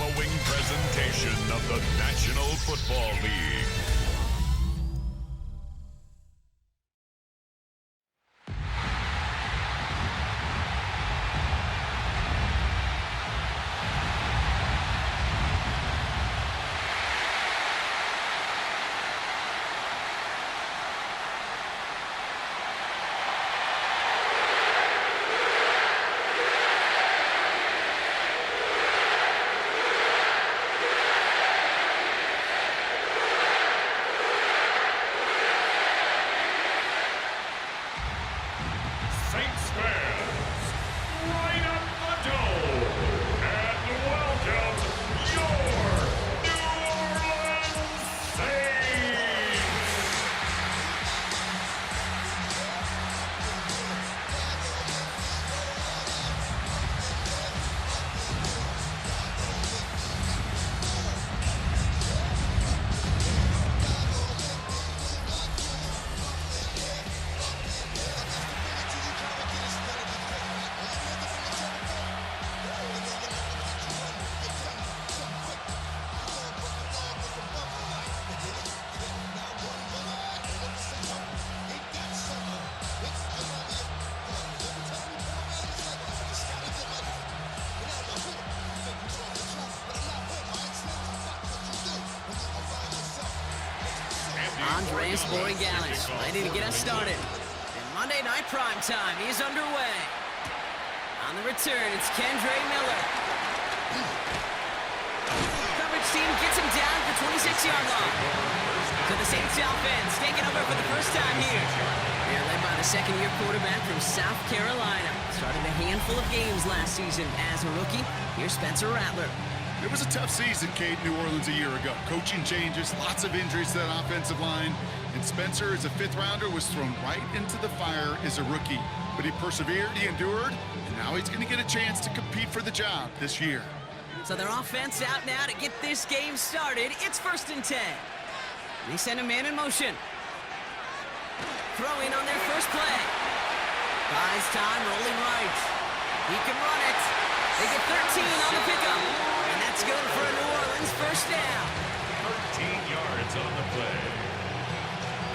following presentation of the National Football League. Saints fans, line up the dome and welcome your New Orleans Saints! Andres Borregales ready to get us started. And Monday Night Primetime is underway. On the return, it's Kendre Miller. Coverage team gets him down at the 26-yard line. So the Saints offense taking over for the first time here. They're led by the second-year quarterback from South Carolina. Started a handful of games last season as a rookie. Here's Spencer Rattler. It was a tough season, Kate, in New Orleans a year ago. Coaching changes, lots of injuries to that offensive line. And Spencer, as a fifth-rounder, was thrown right into the fire as a rookie. But he persevered, he endured, and now he's going to get a chance to compete for the job this year. So their offense out now to get this game started. It's 1st and 10. They send a man in motion. Throwing on their first play. Buys time, rolling right. He can run it. They get 13 on the pickup. And that's good for a New Orleans first down. 13 yards on the play.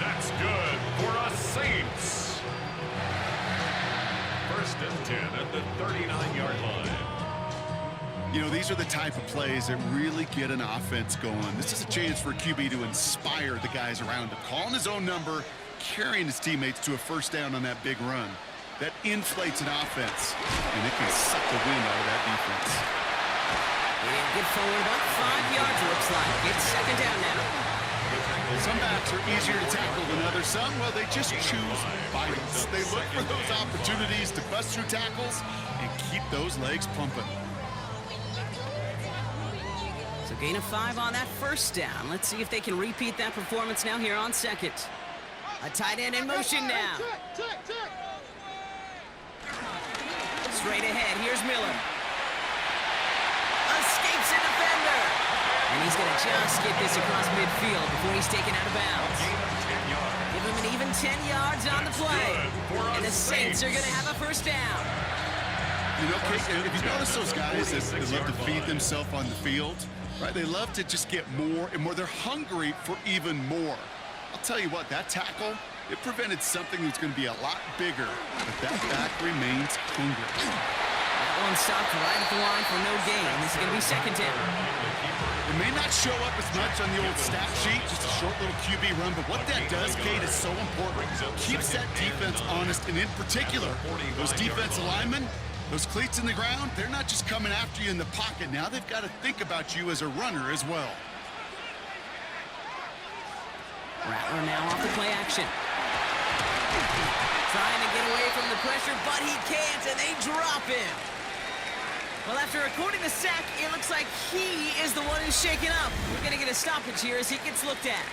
That's good for us Saints. 1st and 10 at the 39-yard line. You know, these are the type of plays that really get an offense going. This is a chance for a QB to inspire the guys around him. Calling his own number, carrying his teammates to a first down on that big run. That inflates an offense, and it can suck the wind out of that defense. And get forward about 5 yards, looks like. It's 2nd down now. Some backs are easier to tackle than others. Some, well, they just choose violence. They look for those opportunities to bust through tackles and keep those legs pumping. So gain of 5 on that first down. Let's see if they can repeat that performance now here on 2nd. A tight end in motion now. Straight ahead, here's Miller. Escapes a defender. And he's going to just get this across midfield before he's taken out of bounds. Give him an even 10 yards on the play. And the Saints are going to have a first down. You know, Kate, if you notice those guys that love to feed themselves on the field, right? They love to just get more and more. They're hungry for even more. I'll tell you what, that tackle, it prevented something that's going to be a lot bigger, but that back remains hungry. That one stopped right at the line for no gain. This is going to be 2nd down. It may not show up as much on the old stat sheet, just a short little QB run, but what that does, Kate, is so important. Keeps that defense honest, and in particular, those defensive linemen, those cleats in the ground, they're not just coming after you in the pocket. Now they've got to think about you as a runner as well. Rattler now off the play action. Trying to get away from the pressure, but he can't, and they drop him. Well, after recording the sack, it looks like he is the one who's shaken up. We're going to get a stoppage here as he gets looked at.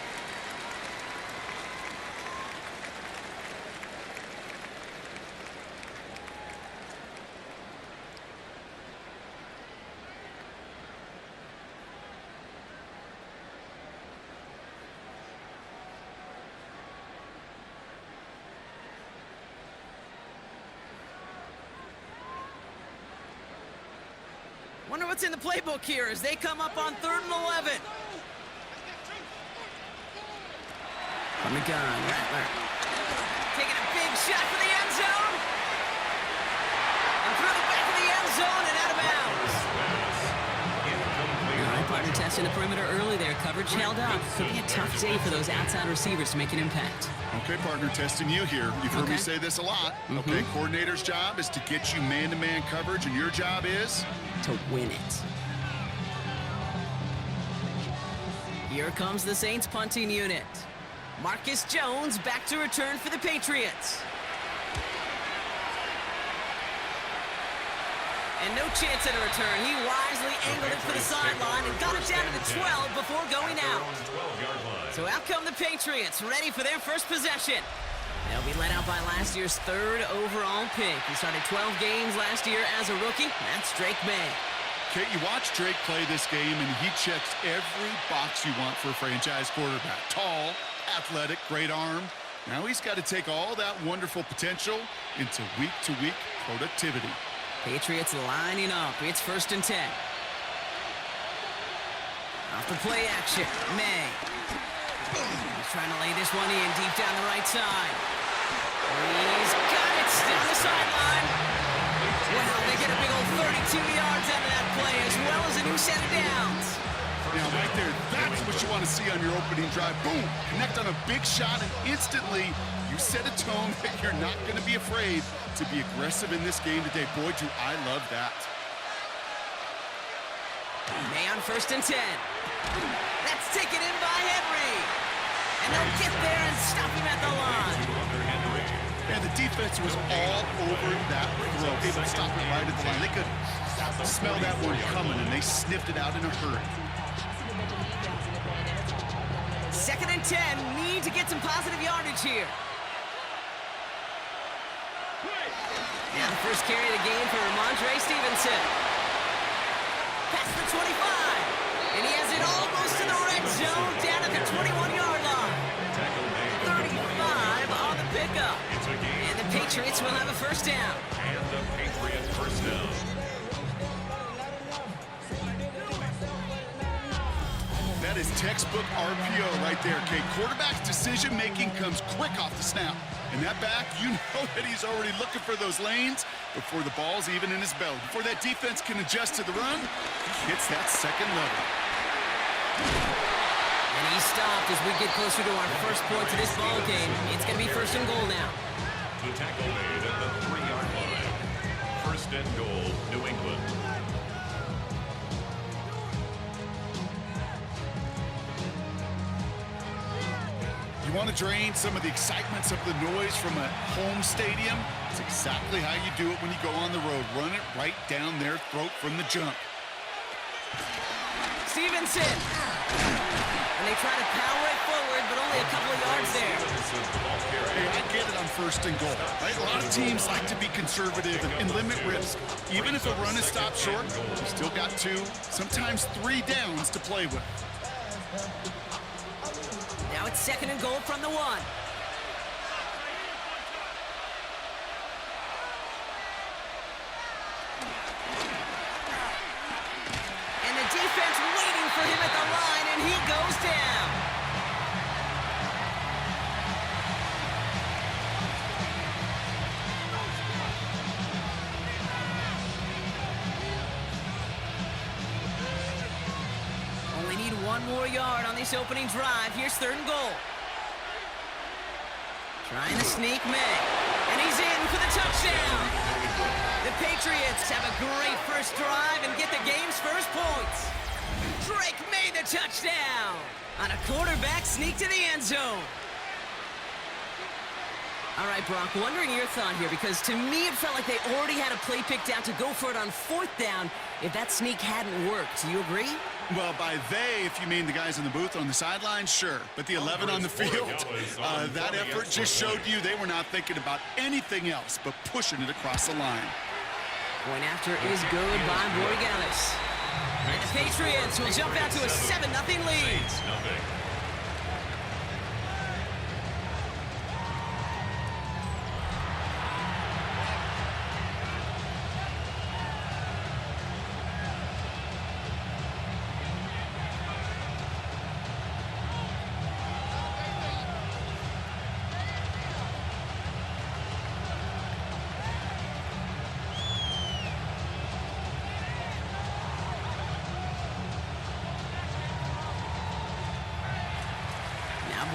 Wonder what's in the playbook here as they come up on 3rd and 11. From the gun, Rattler. Taking a big shot for the end zone. And through the back of the end zone and out of bounds. All right, partner testing the perimeter early there. Coverage held up. Could be a tough day for those outside receivers to make an impact. Okay, partner, testing you here. You've heard me say this a lot. Okay, coordinator's job is to get you man-to-man coverage, and your job is? To win it. Here comes the Saints punting unit. Marcus Jones back to return for the Patriots. And no chance at a return. He wisely angled it for the sideline and got it down to the 12 before going out. So out come the Patriots, ready for their first possession. They'll be led out by last year's 3rd overall pick. He started 12 games last year as a rookie. That's Drake May. Kate, you watch Drake play this game, and he checks every box you want for a franchise quarterback. Tall, athletic, great arm. Now he's got to take all that wonderful potential into week-to-week productivity. Patriots lining up. It's 1st and 10. Off the play action, May. He's trying to lay this one in deep down the right side. He's got it down the sideline. Wow, they get a big old 32 yards out of that play, as well as a new set of downs. Now, right there, that's what you want to see on your opening drive. Boom! Connect on a big shot, and instantly you set a tone that you're not going to be afraid to be aggressive in this game today. Boy, do I love that. May on 1st and 10. That's taken in by Henry. And they'll get there and stop him at the line. And the defense was all over that throw. Able to stop it right at the line. They could smell that one coming, and they sniffed it out in a hurry. 2nd and 10. Need to get some positive yardage here. Now the first carry of the game for Ramondre Stevenson. Past the 25. And he has it almost to the red zone, down at the 21-yard line. 35 on the pickup. And the Patriots will have a 1st down. And the Patriots 1st down. That is textbook RPO right there, Kate. Quarterback's decision-making comes quick off the snap. And that back, you know that he's already looking for those lanes before the ball's even in his belly. Before that defense can adjust to the run, he hits that 2nd level. And he's stopped as we get closer to our first point to this ball game. It's going to be 1st and goal now. The tackle made at the 3-yard line. 1st and goal, New England. You want to drain some of the excitement, some of the noise from a home stadium? It's exactly how you do it when you go on the road. Run it right down their throat from the jump. Stevenson. And they try to power it forward, but only a couple of yards there. Hey, I get it on 1st and goal. Right? A lot of teams like to be conservative and limit risk. Even if a run is stopped short, you still got 2, sometimes 3 downs to play with. Now it's 2nd and goal from the 1. And the defense waiting for him at the line, and he goes down. Only need 1 more yard on this opening drive. Here's 3rd and goal. Trying to sneak May. And he's in for the touchdown. The Patriots have a great first drive and get the game's first points. Drake made the touchdown on a quarterback sneak to the end zone. All right, Brock, wondering your thought here, because to me it felt like they already had a play picked out to go for it on 4th down if that sneak hadn't worked. Do you agree? Well, by they, if you mean the guys in the booth on the sidelines, sure. But the 11 on the field, that effort just showed you they were not thinking about anything else but pushing it across the line. Point after is good by Borregales. And the Patriots will jump out to a 7-0 lead.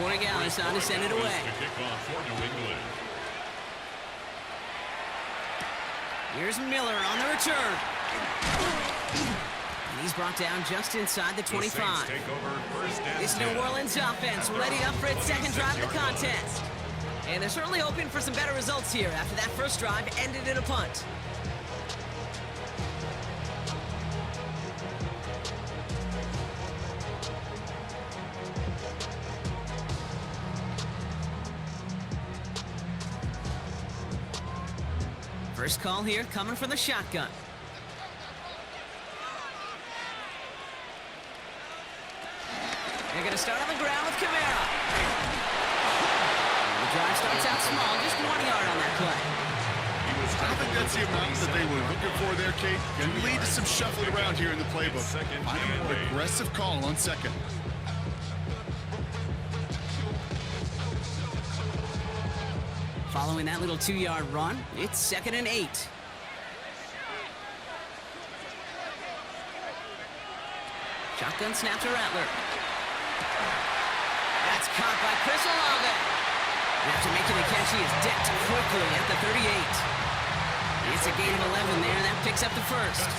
Borregales on to send it away. To kick off for New England. Here's Miller on the return. And he's brought down just inside the 25. The Saints take over first and This 10. New Orleans offense ready up for its second drive of the contest. And they're certainly hoping for some better results here after that first drive ended in a punt. First call here coming from the shotgun. They're going to start on the ground with Kamara. The drive starts out small, just 1 yard on that play. I think that's the amount that they were looking for there, Kate. Can lead to some shuffling around here in the playbook. Find a more aggressive call on second. Following that little 2-yard run, it's 2nd and 8. Shotgun snap to Rattler. That's caught by Chris Olave. And after making the catch, he is decked quickly at the 38. It's a gain of 11 there, and that picks up the first.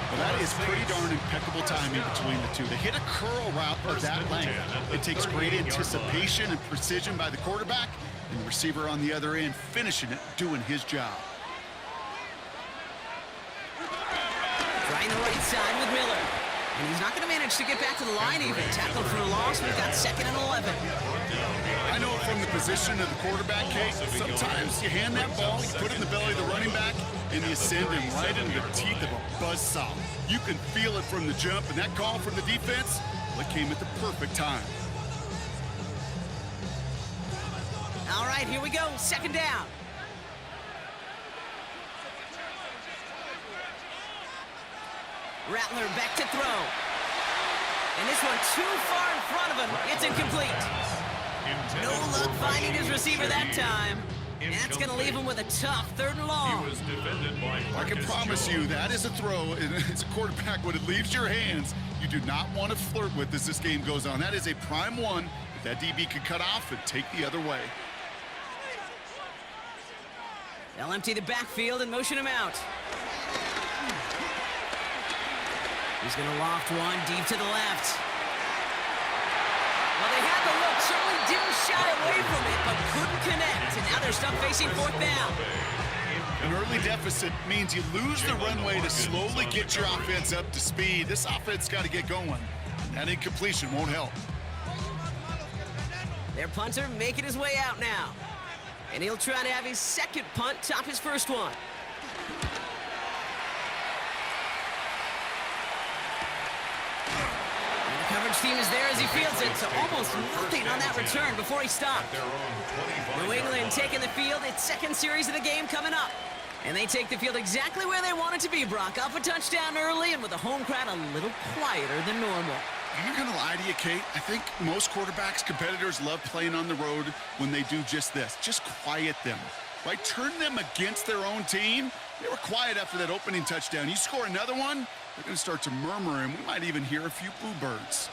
Well, that is pretty darn impeccable timing between the two. They hit a curl route of that length. It takes great anticipation and precision by the quarterback, and the receiver on the other end finishing it, doing his job. Trying the right side with Miller. And he's not going to manage to get back to the line even. Tackled for a loss. We've got 2nd and 11. I know from the position of the quarterback, Kate, sometimes you hand that ball, you put it in the belly of the running back, and you send him right into the teeth of a buzzsaw. You can feel it from the jump, and that call from the defense, well, it came at the perfect time. All right, here we go. 2nd down. Rattler back to throw. And this one too far in front of him. It's incomplete. No luck finding his receiver that time. And that's going to leave him with a tough 3rd and long. I can promise you that is a throw, and as a quarterback, when it leaves your hands, you do not want to flirt with as this game goes on. That is a prime one that DB could cut off and take the other way. They'll empty the backfield and motion him out. He's going to loft one deep to the left. Well, they had the look, certainly didn't shy away from it, but couldn't connect. And now they're stuck facing 4th down. An early deficit means you lose the runway to slowly get your offense up to speed. This offense got to get going. That incompletion won't help. Their punter making his way out now. And he'll try to have his 2nd punt top his 1st one. Coverage team is there as he fields it, so almost nothing on that return before he stopped. New England taking the field, its 2nd series of the game coming up. And they take the field exactly where they want it to be, Brock. Up a touchdown early and with a home crowd a little quieter than normal. I'm not going to lie to you, Kate. I think most quarterbacks, competitors love playing on the road when they do just this. Just quiet them, right? Turn them against their own team. They were quiet after that opening touchdown. You score another one, they're going to start to murmur, and we might even hear a few boo birds.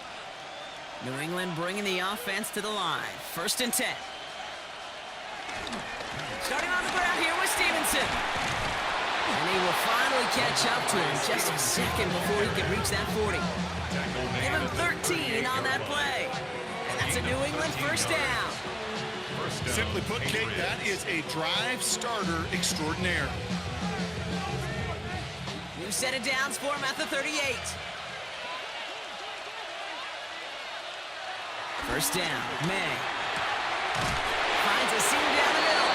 New England bringing the offense to the line. 1st and 10. Starting on the ground here with Stevenson. And he will finally catch up to him just a second before he can reach that 40. Give him 13 on that play. And that's a New England 1st down. Simply put, Kate, that is a drive starter extraordinaire. New set of downs for him at the 38. 1st down, May. Finds a seam down the middle.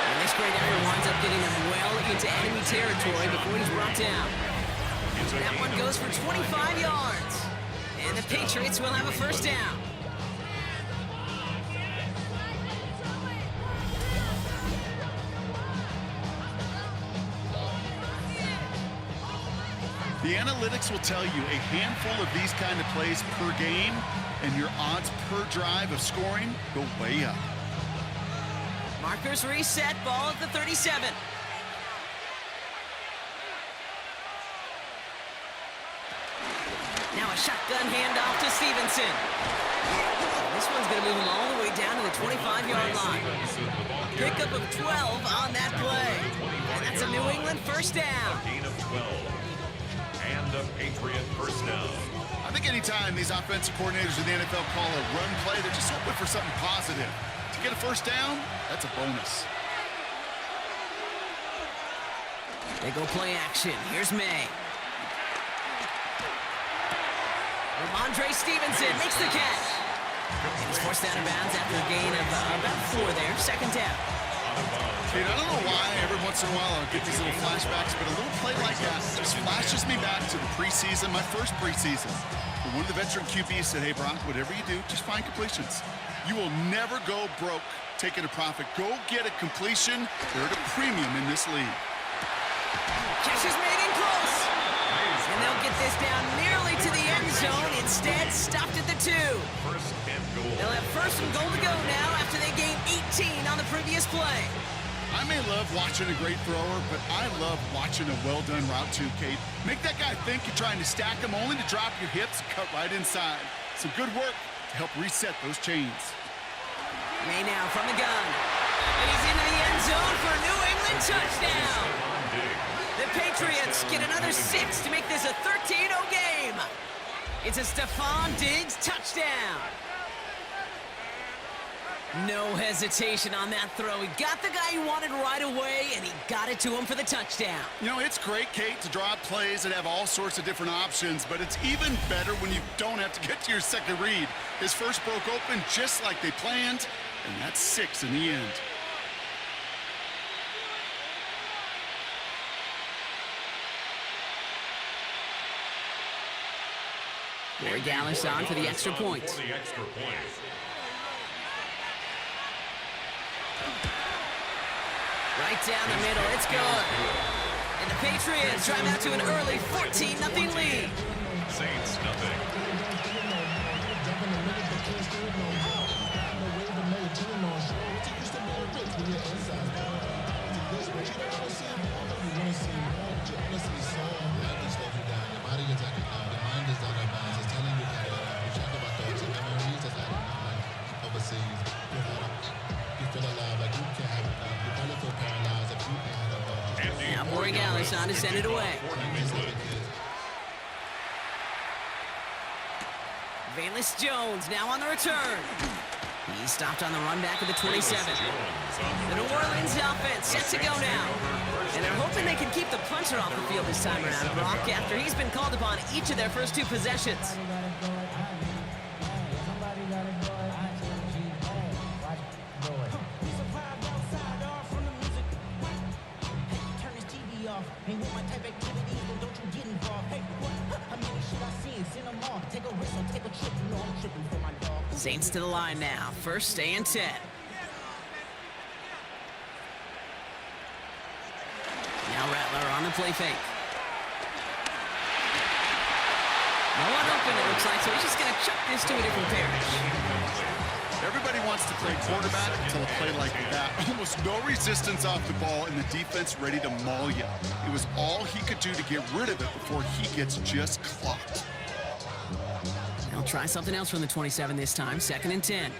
And this great effort winds up getting him well into enemy territory before he's brought down. That one goes for 25 yards. And the Patriots will have a 1st down. The analytics will tell you a handful of these kind of plays per game, and your odds per drive of scoring go way up. Markers reset, ball at the 37. Now a shotgun handoff to Stevenson. This one's going to move him all the way down to the 25-yard line. Pickup of 12 on that play. And that's a New England first down. Gain of 12. And a Patriot first down. I think anytime these offensive coordinators in the NFL call a run play, they're just hoping for something positive. To get a first down, that's a bonus. They go play action. Here's May. Ramondre Stevenson makes the catch. He's forced out of bounds after a gain of about 4 there. Second down. Kate, I don't know why every once in a while I'll get these little flashbacks, but a little play like that just flashes me back to the preseason, my first preseason. When one of the veteran QBs said, hey, Brock, whatever you do, just find completions. You will never go broke taking a profit. Go get a completion. They're at a premium in this league. Catch is made in close. And they'll get this down nearly to the end zone. Instead, stopped at the 2. First and goal. They'll have first and goal to go now after they gained 18 on the previous play. I may love watching a great thrower, but I love watching a well-done route too, Kate. Make that guy think you're trying to stack him only to drop your hips and cut right inside. Some good work to help reset those chains. May now from the gun. And he's into the end zone for a New England touchdown. The Patriots get another 6 to make this a 13-0 game. It's a Stephon Diggs touchdown. No hesitation on that throw. He got the guy he wanted right away, and he got it to him for the touchdown. You know, it's great, Kate, to draw up plays that have all sorts of different options, but it's even better when you don't have to get to your second read. His first broke open just like they planned, and that's 6 in the end. Corey Gallis on for the extra point. Right down the middle, it's good. And the Patriots drive out to an early 14-0 lead. Saints nothing. Now Corey Gallis on to send it away. Valus Jones now on the return. He's stopped on the run back of the 27. The New Orleans offense set to go now. And they're hoping they can keep the punter off the field this time around, Brock, after he's been called upon each of their first 2 possessions. Saints to the line now. First and 10. Now Rattler on the play fake. No one open, it looks like, so he's just going to chuck this to a different parish. Everybody wants to play quarterback until a play like that. Almost no resistance off the ball and the defense ready to maul you. It was all he could do to get rid of it before he gets just clocked. They'll try something else from the 27 this time. Second and 10.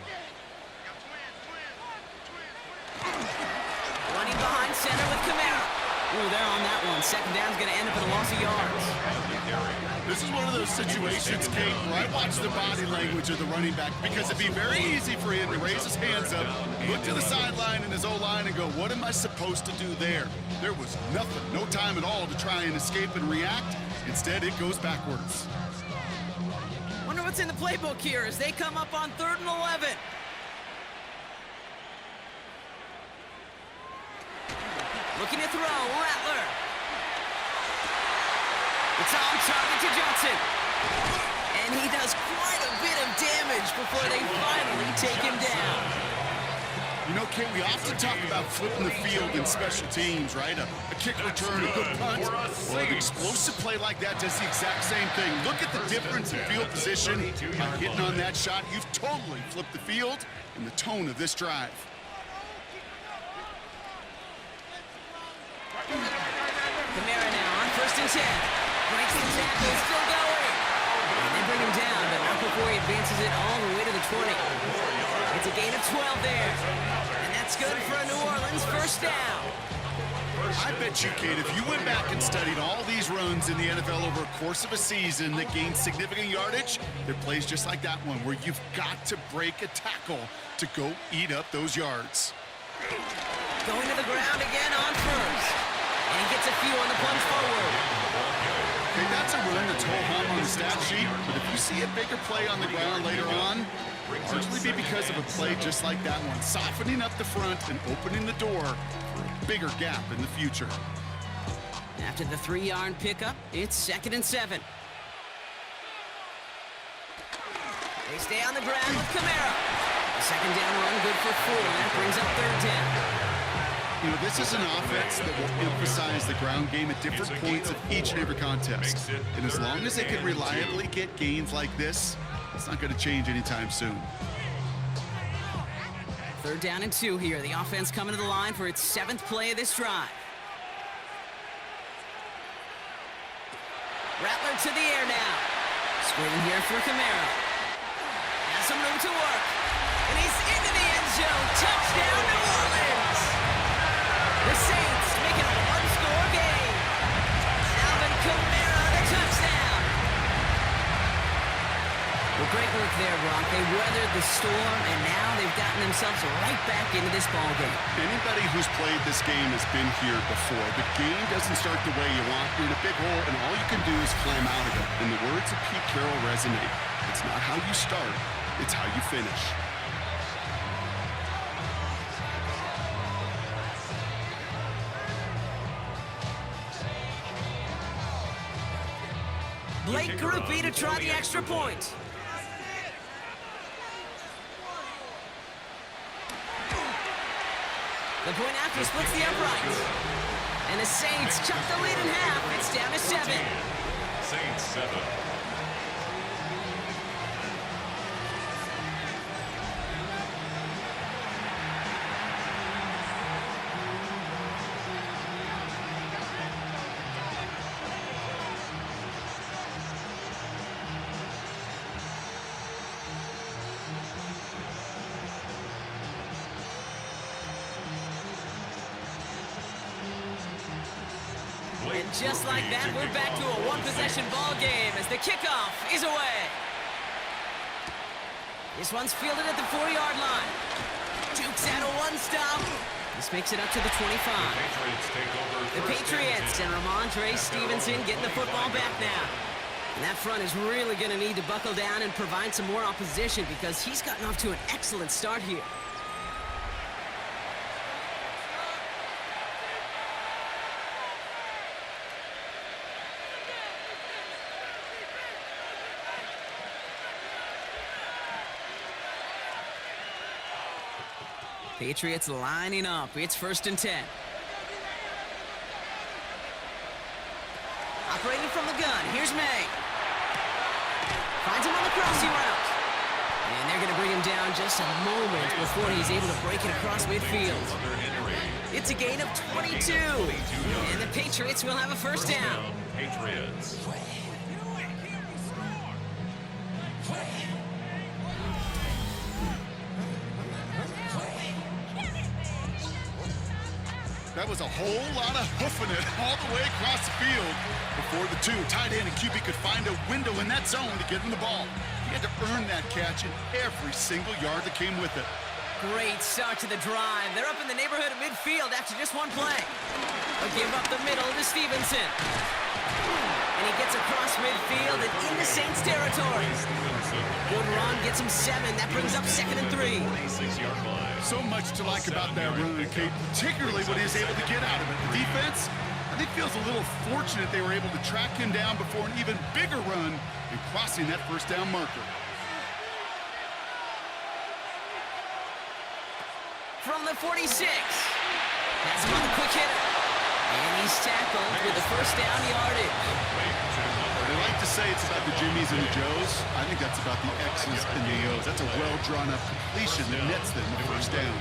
Running behind center with Kamara. Ooh, they're on that one. Second down's going to end up with a loss of yards. This is one of those situations, Kate, where I watch the body language of the running back because it'd be very easy for him to raise his hands up, look to the sideline in his O-line and go, what am I supposed to do there? There was nothing, no time at all to try and escape and react. Instead, it goes backwards. Wonder what's in the playbook here as they come up on 3rd and 11. Looking to throw, Rattler. It's on target to Johnson. And he does quite a bit of damage before they finally take him down. You know, Kate, we often talk about flipping the field in special teams, right? A kick return, a good punt. Well, an explosive play like that does the exact same thing. Look at the difference in field position. By hitting on that shot, you've totally flipped the field and the tone of this drive. Kamara now on 1st and 10. Breaks the tackle, still going. And they bring him down, but not before he advances it all the way to the 20. It's a gain of 12 there. And that's good for a New Orleans first down. I bet you, Kate, if you went back and studied all these runs in the NFL over a course of a season that gained significant yardage, there are plays just like that one where you've got to break a tackle to go eat up those yards. Going to the ground again on first. And he gets a few on the plunge forward. Okay, that's a run that's ho-hum on the stat sheet, but if you see a bigger play on the ground later on, largely be because of a play just like that one, softening up the front and opening the door for a bigger gap in the future. After the 3-yard pickup, it's 2nd and 7. They stay on the ground with Kamara. A 2nd down run, good for 4. That brings up 3rd down. You know, this is an offense that will emphasize the ground game at different points of each and every contest. And as long as they can reliably get gains like this, it's not going to change anytime soon. 3rd down and 2 here. The offense coming to the line for its 7th play of this drive. Rattler to the air now. Screen here for Kamara. Has some room to work. And he's into the end zone. Touchdown, New Orleans! The Saints make it a one-score game. Alvin Kamara, the touchdown. Well, great work there, Brock. They weathered the storm, and now they've gotten themselves right back into this ball game. Anybody who's played this game has been here before. The game doesn't start the way you want. You're in a big hole, and all you can do is climb out of it. And the words of Pete Carroll resonate. It's not how you start, it's how you finish. Blake Grupe to try the extra point. The point after splits the uprights. And the Saints chop the lead in half. It's down to 7. Saints 7. And just like that, we're back to a one-possession ball game as the kickoff is away. This one's fielded at the 4-yard line. Jukes out a one-stop. This makes it up to the 25. The Patriots and Ramondre Stevenson getting the football back now. And that front is really going to need to buckle down and provide some more opposition because he's gotten off to an excellent start here. Patriots lining up. It's 1st and 10. Operating from the gun. Here's May. Finds him on the crossing route. And they're going to bring him down just a moment before he's able to break it across midfield. It's a gain of 22. And the Patriots will have a first down. Patriots. That was a whole lot of hoofing it all the way across the field before the two tight end and QB could find a window in that zone to get him the ball. He had to earn that catch in every single yard that came with it. Great start to the drive. They're up in the neighborhood of midfield after just one play. They'll give up the middle to Stevenson. And he gets across midfield and into Saints territory. Good run, gets him 7. That brings up 2nd and 3. So much to like about that run, Kate, particularly when he was able to get out of it. The defense, I think, feels a little fortunate they were able to track him down before an even bigger run and crossing that first down marker. From the 46. Has him on the quick hitter. And he's tackled with the first down yardage. They like to say it's about the Jimmies and the Joes. I think that's about the X's and the O's. That's a well-drawn-up completion that nets them the first down.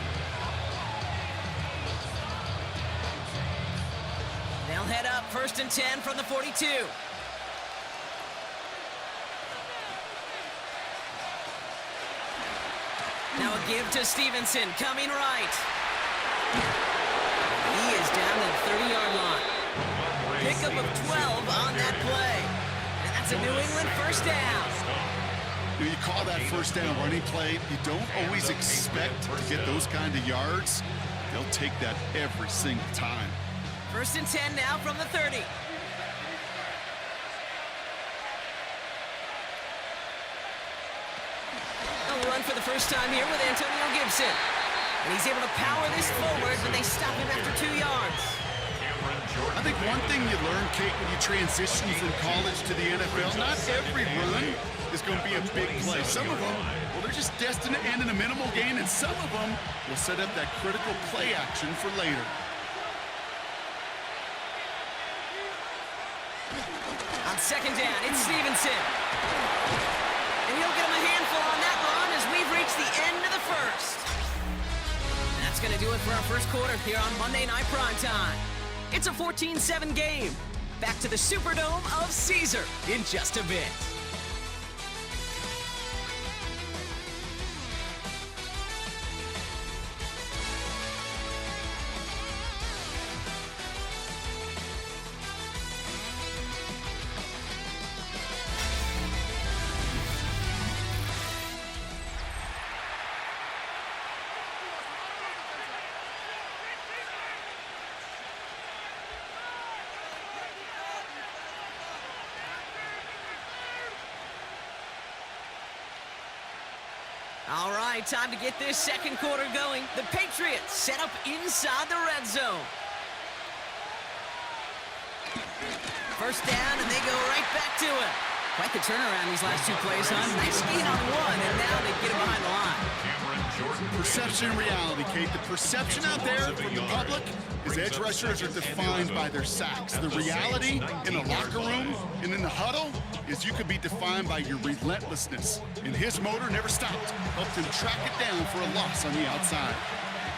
They'll head up 1st and 10 from the 42. give to Stevenson, coming right. He is down at the 30-yard line. Pickup of 12 on that play. And that's a New England first down. You call that first down running play. You don't always expect to get those kind of yards. They'll take that every single time. 1st and 10 now from the 30. They'll run for the first time here with Antonio Gibson. And he's able to power this forward, but they stop him after 2 yards. I think one thing you learn, Kate, when you transition from college to the NFL, not every run is going to be a big play. Some of them, well, they're just destined to end in a minimal gain, and some of them will set up that critical play action for later. On 2nd down, it's Stevenson. And he'll get him a handful on that run as we've reached the end of the first. And that's going to do it for our first quarter here on Monday Night Primetime. It's a 14-7 game. Back to the Superdome of Caesar in just a bit. All right, time to get this second quarter going. The Patriots set up inside the red zone. First down, and they go right back to it. Quite the turnaround these last 2 plays, huh? Nice gain on one, and now they get him behind the line. Perception and reality, Kate. The perception out there from the public is edge rushers are defined by their sacks. The reality in the locker room and in the huddle is you could be defined by your relentlessness. And his motor never stopped. Helped him track it down for a loss on the outside.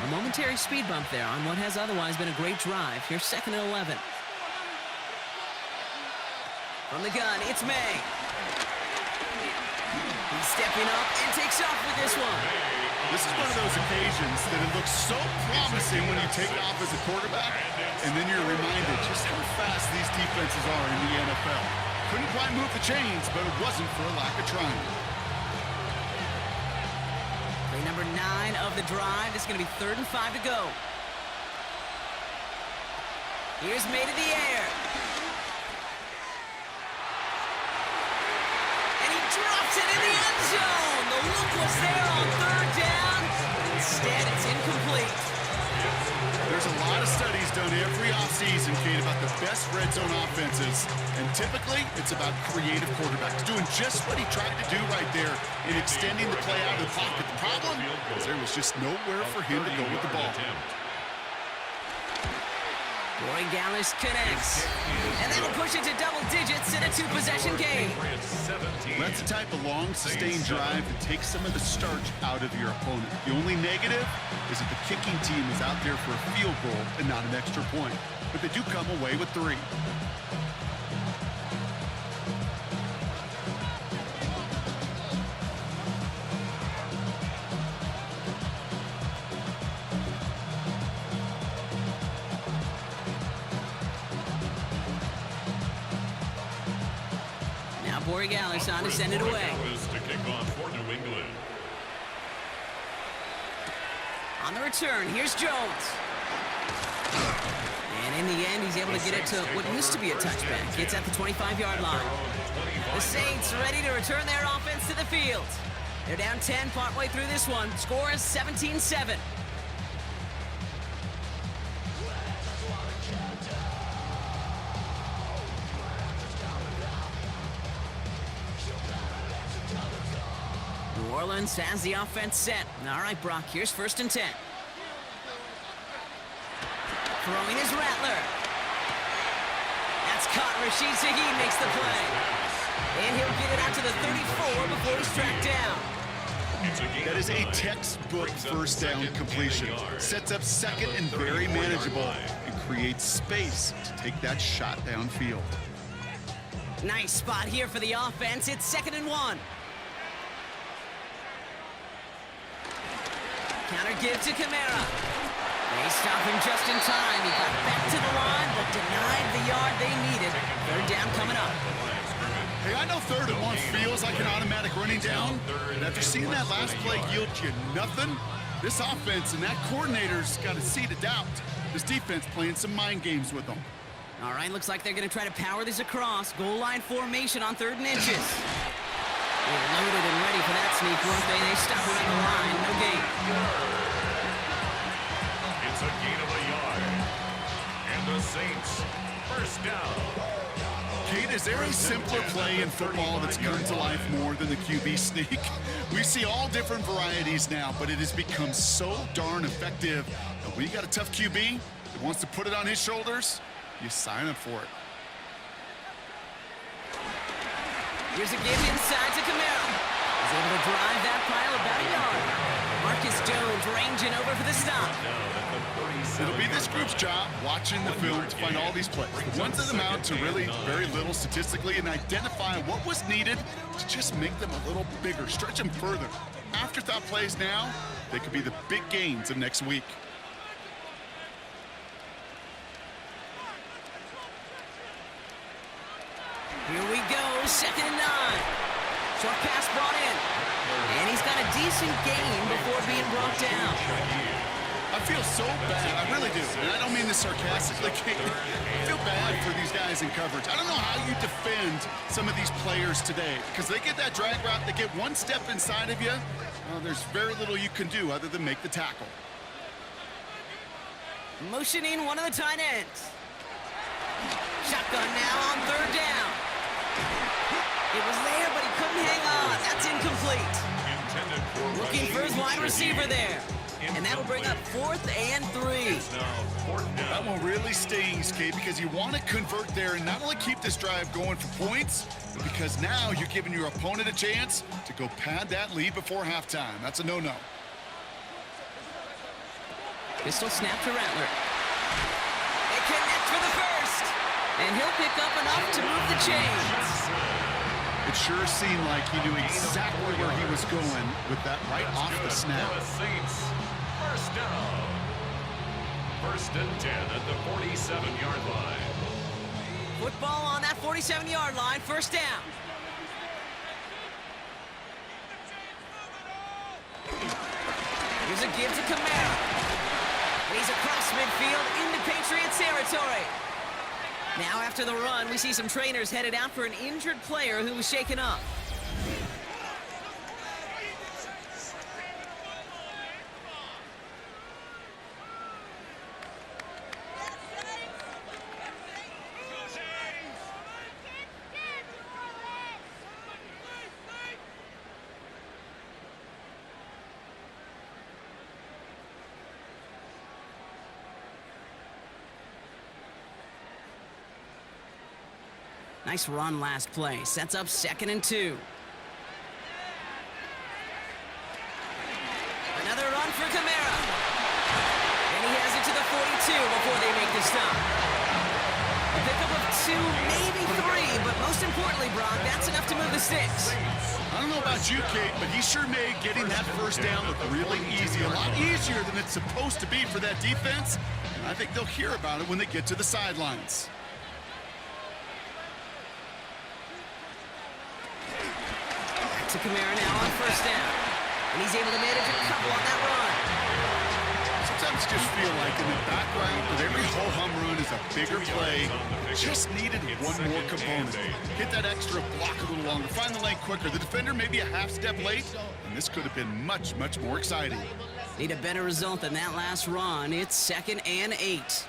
A momentary speed bump there on what has otherwise been a great drive. Here's 2nd and 11. From the gun, it's May. He's stepping up and takes off with this one. This is one of those occasions that it looks so promising when you take off as a quarterback, and then you're reminded just how fast these defenses are in the NFL. Couldn't quite move the chains, but it wasn't for a lack of trying. Play number 9 of the drive. It's going to be 3rd and 5 to go. Here's May to the air. Drops it in the end zone. The look was there on 3rd down, but instead it's incomplete. There's a lot of studies done every offseason, Kate, about the best red zone offenses, and typically it's about creative quarterbacks doing just what he tried to do right there in extending the play out of the pocket. The problem is there was just nowhere for him to go with the ball. Roy Gallis connects, and that'll push it to double digits in a 2-possession game. That's the type of long, sustained drive that takes some of the starch out of your opponent. The only negative is that the kicking team is out there for a field goal and not an extra point. But they do come away with 3. Gallis on to send it away. On the return, here's Jones. And in the end, he's able to get it to what used to be a touchback. It's at the 25-yard line. The Saints ready to return their offense to the field. They're down 10 partway through this one. Score is 17-7. New Orleans has the offense set. All right, Brock, here's 1st and 10. Throwing his Rattler. That's caught. Rashid Shaheed makes the play. And he'll get it out to the 34 before he's tracked down. That is a textbook first down completion. Sets up 2nd and very manageable and creates space to take that shot downfield. Nice spot here for the offense. It's 2nd and 1. Counter give to Kamara. They stop him just in time. He got back to the line, but denied the yard they needed. Third down coming up. Hey, I know 3rd and 1 feels like an automatic running down, but after seeing that last play yield you nothing, this offense and that coordinator's got a seed of doubt. This defense playing some mind games with them. All right, looks like they're going to try to power this across. Goal line formation on 3rd and inches. They're loaded and ready for that sneak, weren't they? They stop him at the line. No gain. It's a gain of a yard. And the Saints, first down. Kate, is there a simpler play in football that's come to life more than the QB sneak? We see all different varieties now, but it has become so darn effective. And when you got a tough QB that wants to put it on his shoulders, you sign up for it. Here's a give inside to Kamara. He's able to drive that pile about a yard. Marcus Jones ranging over for the stop. It'll be this group's job watching the film to find all these plays. The ones that amount to really very little statistically and identify what was needed to just make them a little bigger, stretch them further. Afterthought plays now, they could be the big gains of next week. Here we go, 2nd and 9. Short pass brought in. And he's got a decent gain before being brought down. I feel so bad, I really do, and I don't mean this sarcastically. I feel bad for these guys in coverage. I don't know how you defend some of these players today, because they get that drag route, they get one step inside of you, there's very little you can do other than make the tackle. Motioning one of the tight ends. Shotgun now on 3rd down. It was there, but he couldn't hang on. That's incomplete. Looking for his wide receiver there. And that'll bring up 4th and 3. That one really stings, Kate, because you want to convert there and not only keep this drive going for points, but because now you're giving your opponent a chance to go pad that lead before halftime. That's a no-no. Pistol snap to Rattler. They connect for the first. And he'll pick up enough to move the chains. It sure seemed like he knew exactly where he was going with that right off the snap. Saints, first down. 1st and 10 at the 47-yard line. Football on that 47-yard line, 1st down. Here's a give to Kamara. And he's across midfield into Patriots territory. Now after the run, we see some trainers headed out for an injured player who was shaken up. Nice run last play. Sets up 2nd and 2. Another run for Kamara. And he has it to the 42 before they make the stop. A pickup of 2, maybe 3, but most importantly, Brock, that's enough to move the sticks. I don't know about you, Kate, but he sure made getting that 1st down look really easy. A lot easier than it's supposed to be for that defense. And I think they'll hear about it when they get to the sidelines. To Kamara now on 1st down. And he's able to manage a couple on that run. Sometimes you just feel like in the background of every ho-hum run is a bigger play. Just needed one more component. Hit that extra block a little longer. Find the lane quicker. The defender may be a half step late, and this could have been much, much more exciting. Need a better result than that last run. It's 2nd and 8.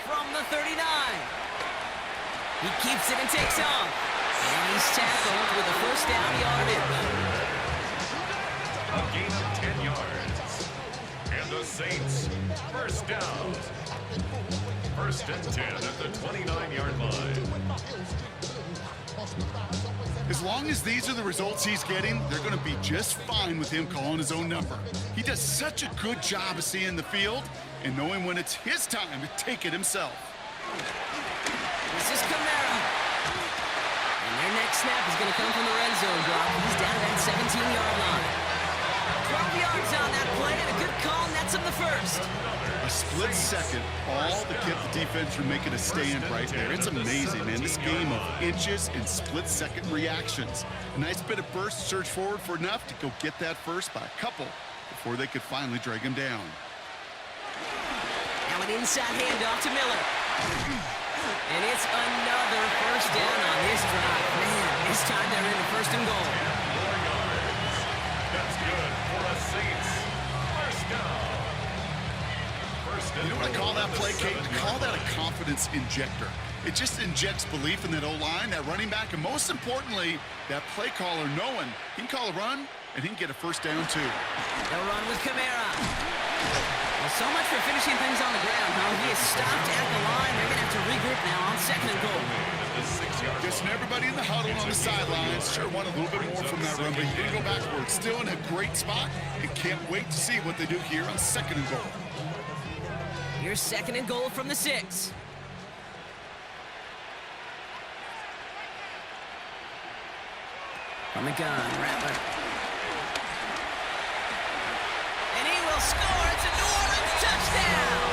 From the 39. He keeps it and takes off. And he's tackled with a 1st down yardage. A gain of 10 yards. And the Saints, 1st down. 1st and 10 at the 29-yard line. As long as these are the results he's getting, they're going to be just fine with him calling his own number. He does such a good job of seeing the field and knowing when it's his time to take it himself. This is Kamara. And their next snap is going to come from the red zone, Brock. He's down at that 17-yard line. 12 yards on that play, and a good call nets him the first. A split second, all to get the defense from making a stand right there. It's amazing, man. This game of inches and split-second reactions. A nice bit of burst, surge forward for enough to go get that first by a couple before they could finally drag him down. Now an inside handoff to Miller. And it's another first down on this drive. Man, this time they're in the first and goal. That's good for a Saints. First down. You know what I call that play, Kate? I call that a confidence injector. It just injects belief in that O-line, that running back, and most importantly, that play caller knowing he can call a run and he can get a first down too. They'll run with Kamara. Well, so much for finishing things on the ground, huh? He is stopped at the line. They're going to have to regroup now on second and goal. Guessing everybody in the huddle on the sidelines sure want a little bit more from that run, but he didn't go backwards. Still in a great spot and can't wait to see what they do here on second and goal. Here's second and goal from the 6. From the gun, Rattler. And he will score. It's a New Orleans touchdown.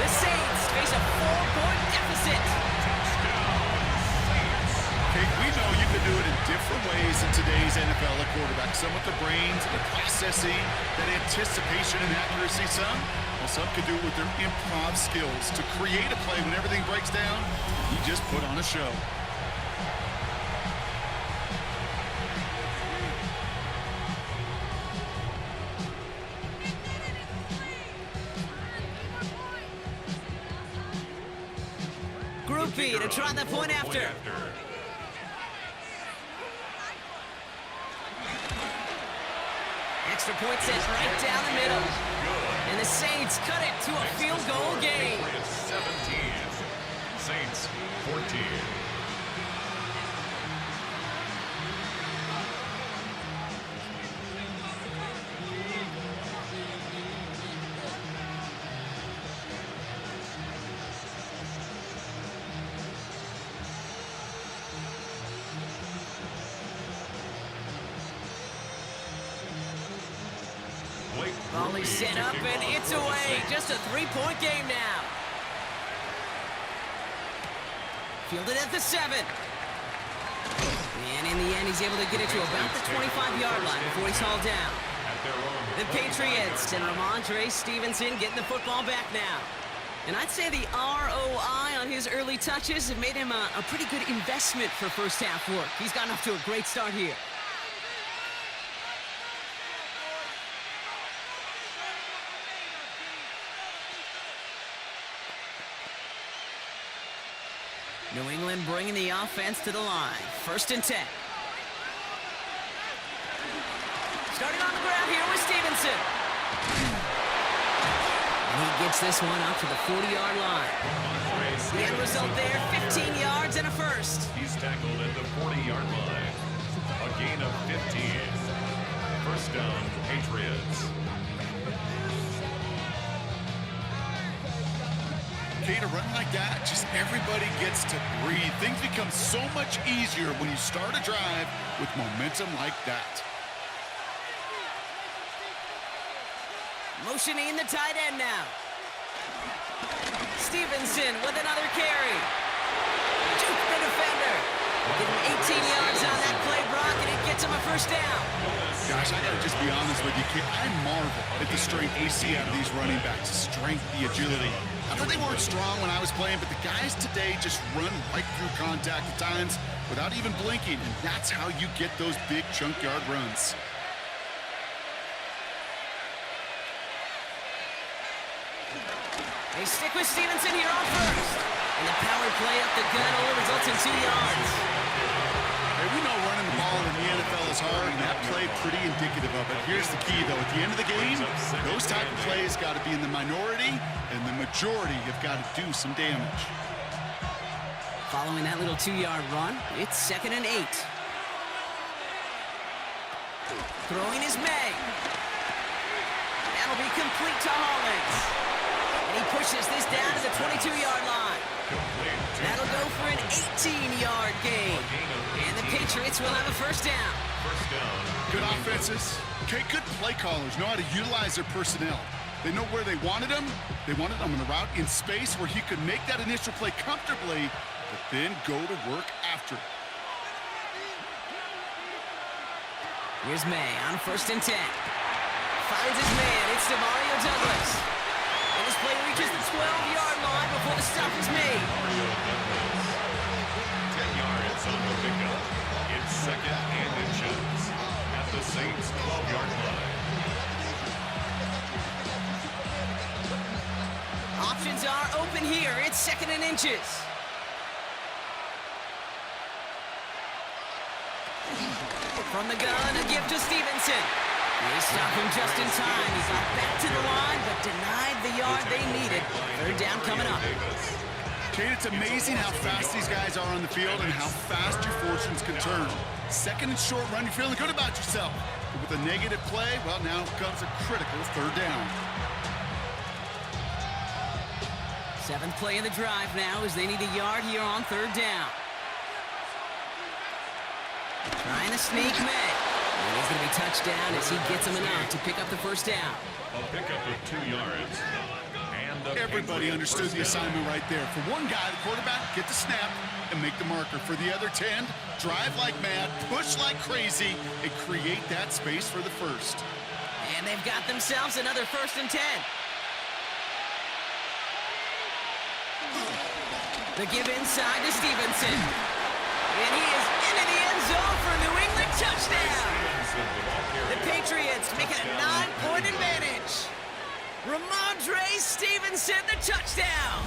The Saints face a 4-point deficit. Kate, we know you can do it in different ways in today's NFL at quarterback. Some with the brains and the processing, that anticipation and accuracy. Some can do it with their improv skills to create a play when everything breaks down. He just put on a show. Group B to try the point after. Extra point set right down the middle. And the Saints cut it to a field goal game. 17. Saints 14. Volley set up, and it's away. Just a 3-point game now. Fielded at the 7. And in the end, he's able to get it to about the 25-yard line before he's hauled down. The Patriots and Ramondre Stevenson getting the football back now. And I'd say the ROI on his early touches have made him a pretty good investment for first half work. He's gotten off to a great start here. New England bringing the offense to the line. First and 10. Starting on the ground here with Stevenson. And he gets this one up to the 40-yard line. The end result there, 15 yards and a first. He's tackled at the 40-yard line. A gain of 15. First down, Patriots. A run like that, just everybody gets to breathe. Things become so much easier when you start a drive with momentum like that. Motioning the tight end now. Stevenson with another carry. Juke the defender. Getting 18 yards on that play, Brock, and it gets him a first down. Gosh, I gotta just be honest with you, kid. I marvel at the strength we see out of these running backs. Strength, the agility. I thought they weren't strong when I was playing, but the guys today just run right through contact at times without even blinking, and that's how you get those big chunk yard runs. They stick with Stevenson here on first. And the power play up the gut only results in 2 yards. Hey, we know running the ball in the NFL is hard, and that play pretty indicative of it. Here's the key, though. At the end of the game, those type of plays got to be in the minority, and the majority have got to do some damage. Following that little 2-yard run, it's second and 8. Throwing is May. That'll be complete to Hollins. And he pushes this down to the 22-yard line. That'll go for an 18-yard gain. And the Patriots will have a first down. Good offenses. Okay, good play callers know how to utilize their personnel. They know where they wanted him. They wanted him on a route in space where he could make that initial play comfortably, but then go to work after it. Here's May on 1st and 10. Finds his man. It's Demario Douglas. And his play reaches the 12-yard line before the stop is made. 10 yards on the pickup. It's 2nd and inches at the Saints' 12-yard line. Options are open here. It's 2nd and inches. From the gun, a gift to Stevenson. They stopped him just in time. He got back to the line, but denied the yard they needed. 3rd down coming up. Kate, it's amazing how fast these guys are on the field and how fast your fortunes can turn. 2nd and short run, you're feeling good about yourself. But with a negative play, well, now comes a critical 3rd down. 7th play of the drive now as they need a yard here on 3rd down. Trying to sneak May. And he's going to be touched down as he gets him enough to pick up the first down. A pickup of 2 yards. And Everybody understood the assignment right there. For one guy, the quarterback, get the snap and make the marker. For the other 10, drive like mad, push like crazy, and create that space for the first. And they've got themselves another 1st and 10. The give inside to Stevenson. And he is into the end zone for a New England touchdown. The Patriots make it a 9-point advantage. Ramondre Stevenson, the touchdown.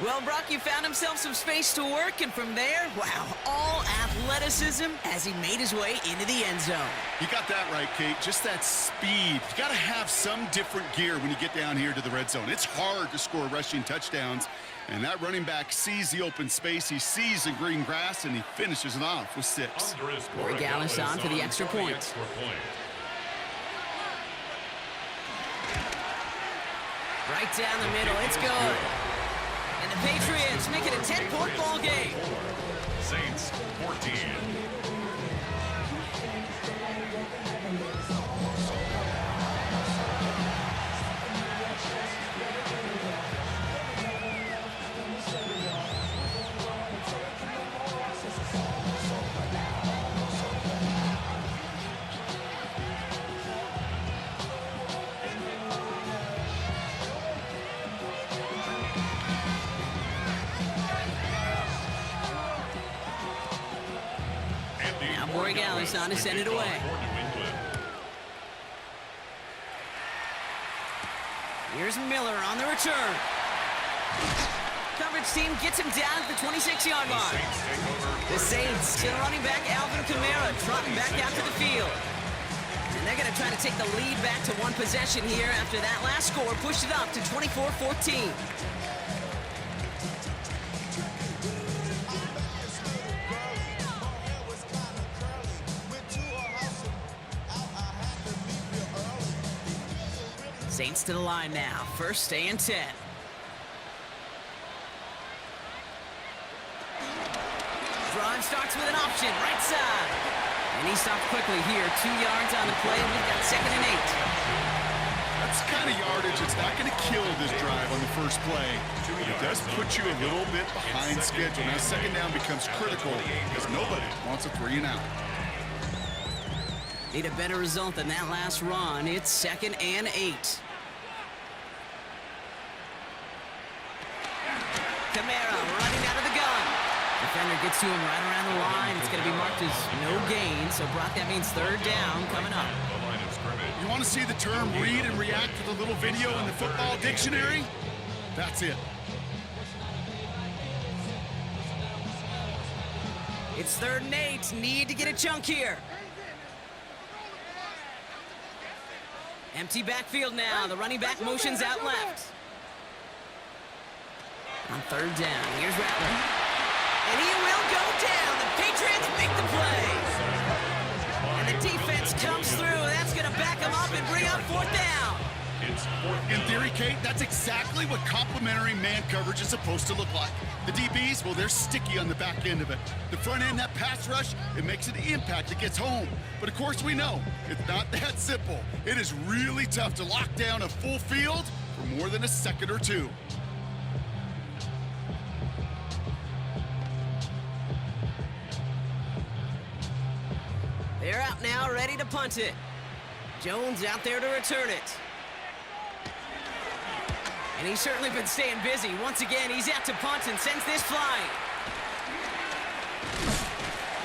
Well, Brock, you found himself some space to work, and from there, wow, all athleticism as he made his way into the end zone. You got that right, Kate. Just that speed. You got to have some different gear when you get down here to the red zone. It's hard to score rushing touchdowns, and that running back sees the open space, he sees the green grass, and he finishes it off with 6. Borregales on for the extra point. Right down the middle, it's good. And the Patriots make it a 10-point ball game. Saints 14. Borregales on to send it away. Here's Miller on the return. Coverage team gets him down at the 26-yard line. The Saints to the running back Alvin Kamara trotting back out to the field. And they're going to try to take the lead back to one possession here after that last score pushed it up to 24-14. Saints to the line now. 1st and 10. Drive starts with an option, right side. And he stopped quickly here. 2 yards on the play. We've got 2nd and 8. That's the kind of yardage that's not going to kill this drive on the first play. But it does put you a little bit behind schedule. Now 2nd down becomes critical because nobody wants a 3 and out. Need a better result than that last run. It's 2nd and 8. Kamara running out of the gun. Defender gets to him right around the line. It's going to be marked as no gain. So, Brock, that means 3rd down coming up. You want to see the term read and react with a little video in the football dictionary? That's it. It's 3rd and 8. Need to get a chunk here. Empty backfield now. The running back motions out left. On 3rd down, here's Rattler. And he will go down. The Patriots make the play. And the defense comes through. That's going to back them up and bring up 4th down. It's In theory, Kate, that's exactly what complementary man coverage is supposed to look like. The DBs, well, they're sticky on the back end of it. The front end, that pass rush, it makes an impact. It gets home. But of course, we know it's not that simple. It is really tough to lock down a full field for more than a second or two. They're out now, ready to punt it. Jones out there to return it. And he's certainly been staying busy. Once again, he's out to punt and sends this flying.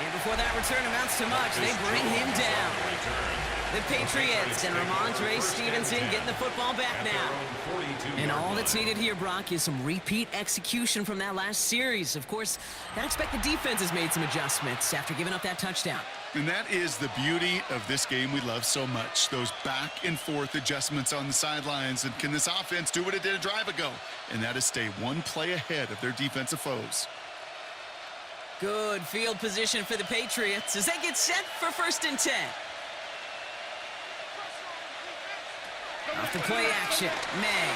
And before that return amounts to much, they bring him down. The Patriots and Ramondre Stevenson getting the football back now. And all that's needed here, Brock, is some repeat execution from that last series. Of course, I expect the defense has made some adjustments after giving up that touchdown. And that is the beauty of this game we love so much. Those back and forth adjustments on the sidelines. And can this offense do what it did a drive ago? And that is stay one play ahead of their defensive foes. Good field position for the Patriots as they get set for 1st and 10. Off the play action, May.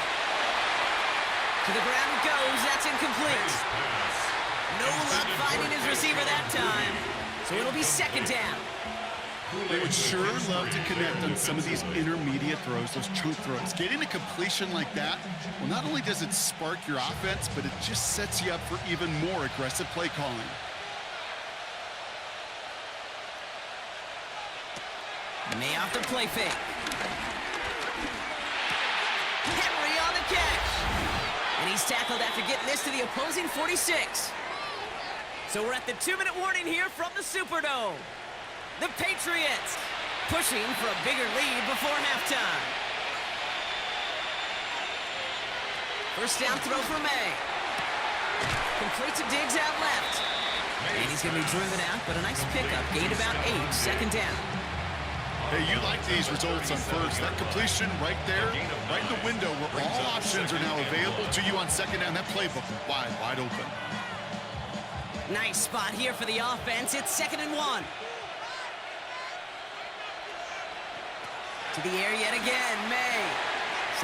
To the ground it goes, that's incomplete. No luck finding his receiver that time, so it'll be 2nd down. They would sure love to connect on some of these intermediate throws, those chunk throws. Getting a completion like that, well, not only does it spark your offense, but it just sets you up for even more aggressive play calling. May off the play fake. Henry on the catch. And he's tackled after getting this to the opposing 46. So we're at the 2-minute warning here from the Superdome. The Patriots pushing for a bigger lead before halftime. 1st down throw for May. Complete to Diggs out left. And he's going to be driven out, but a nice pickup. Gained about 8, 2nd down. Hey, you like these results on 1st. That completion right there, right in the window where all options are now available to you on 2nd down. That playbook wide open. Nice spot here for the offense. It's 2nd and 1. To the air yet again, May.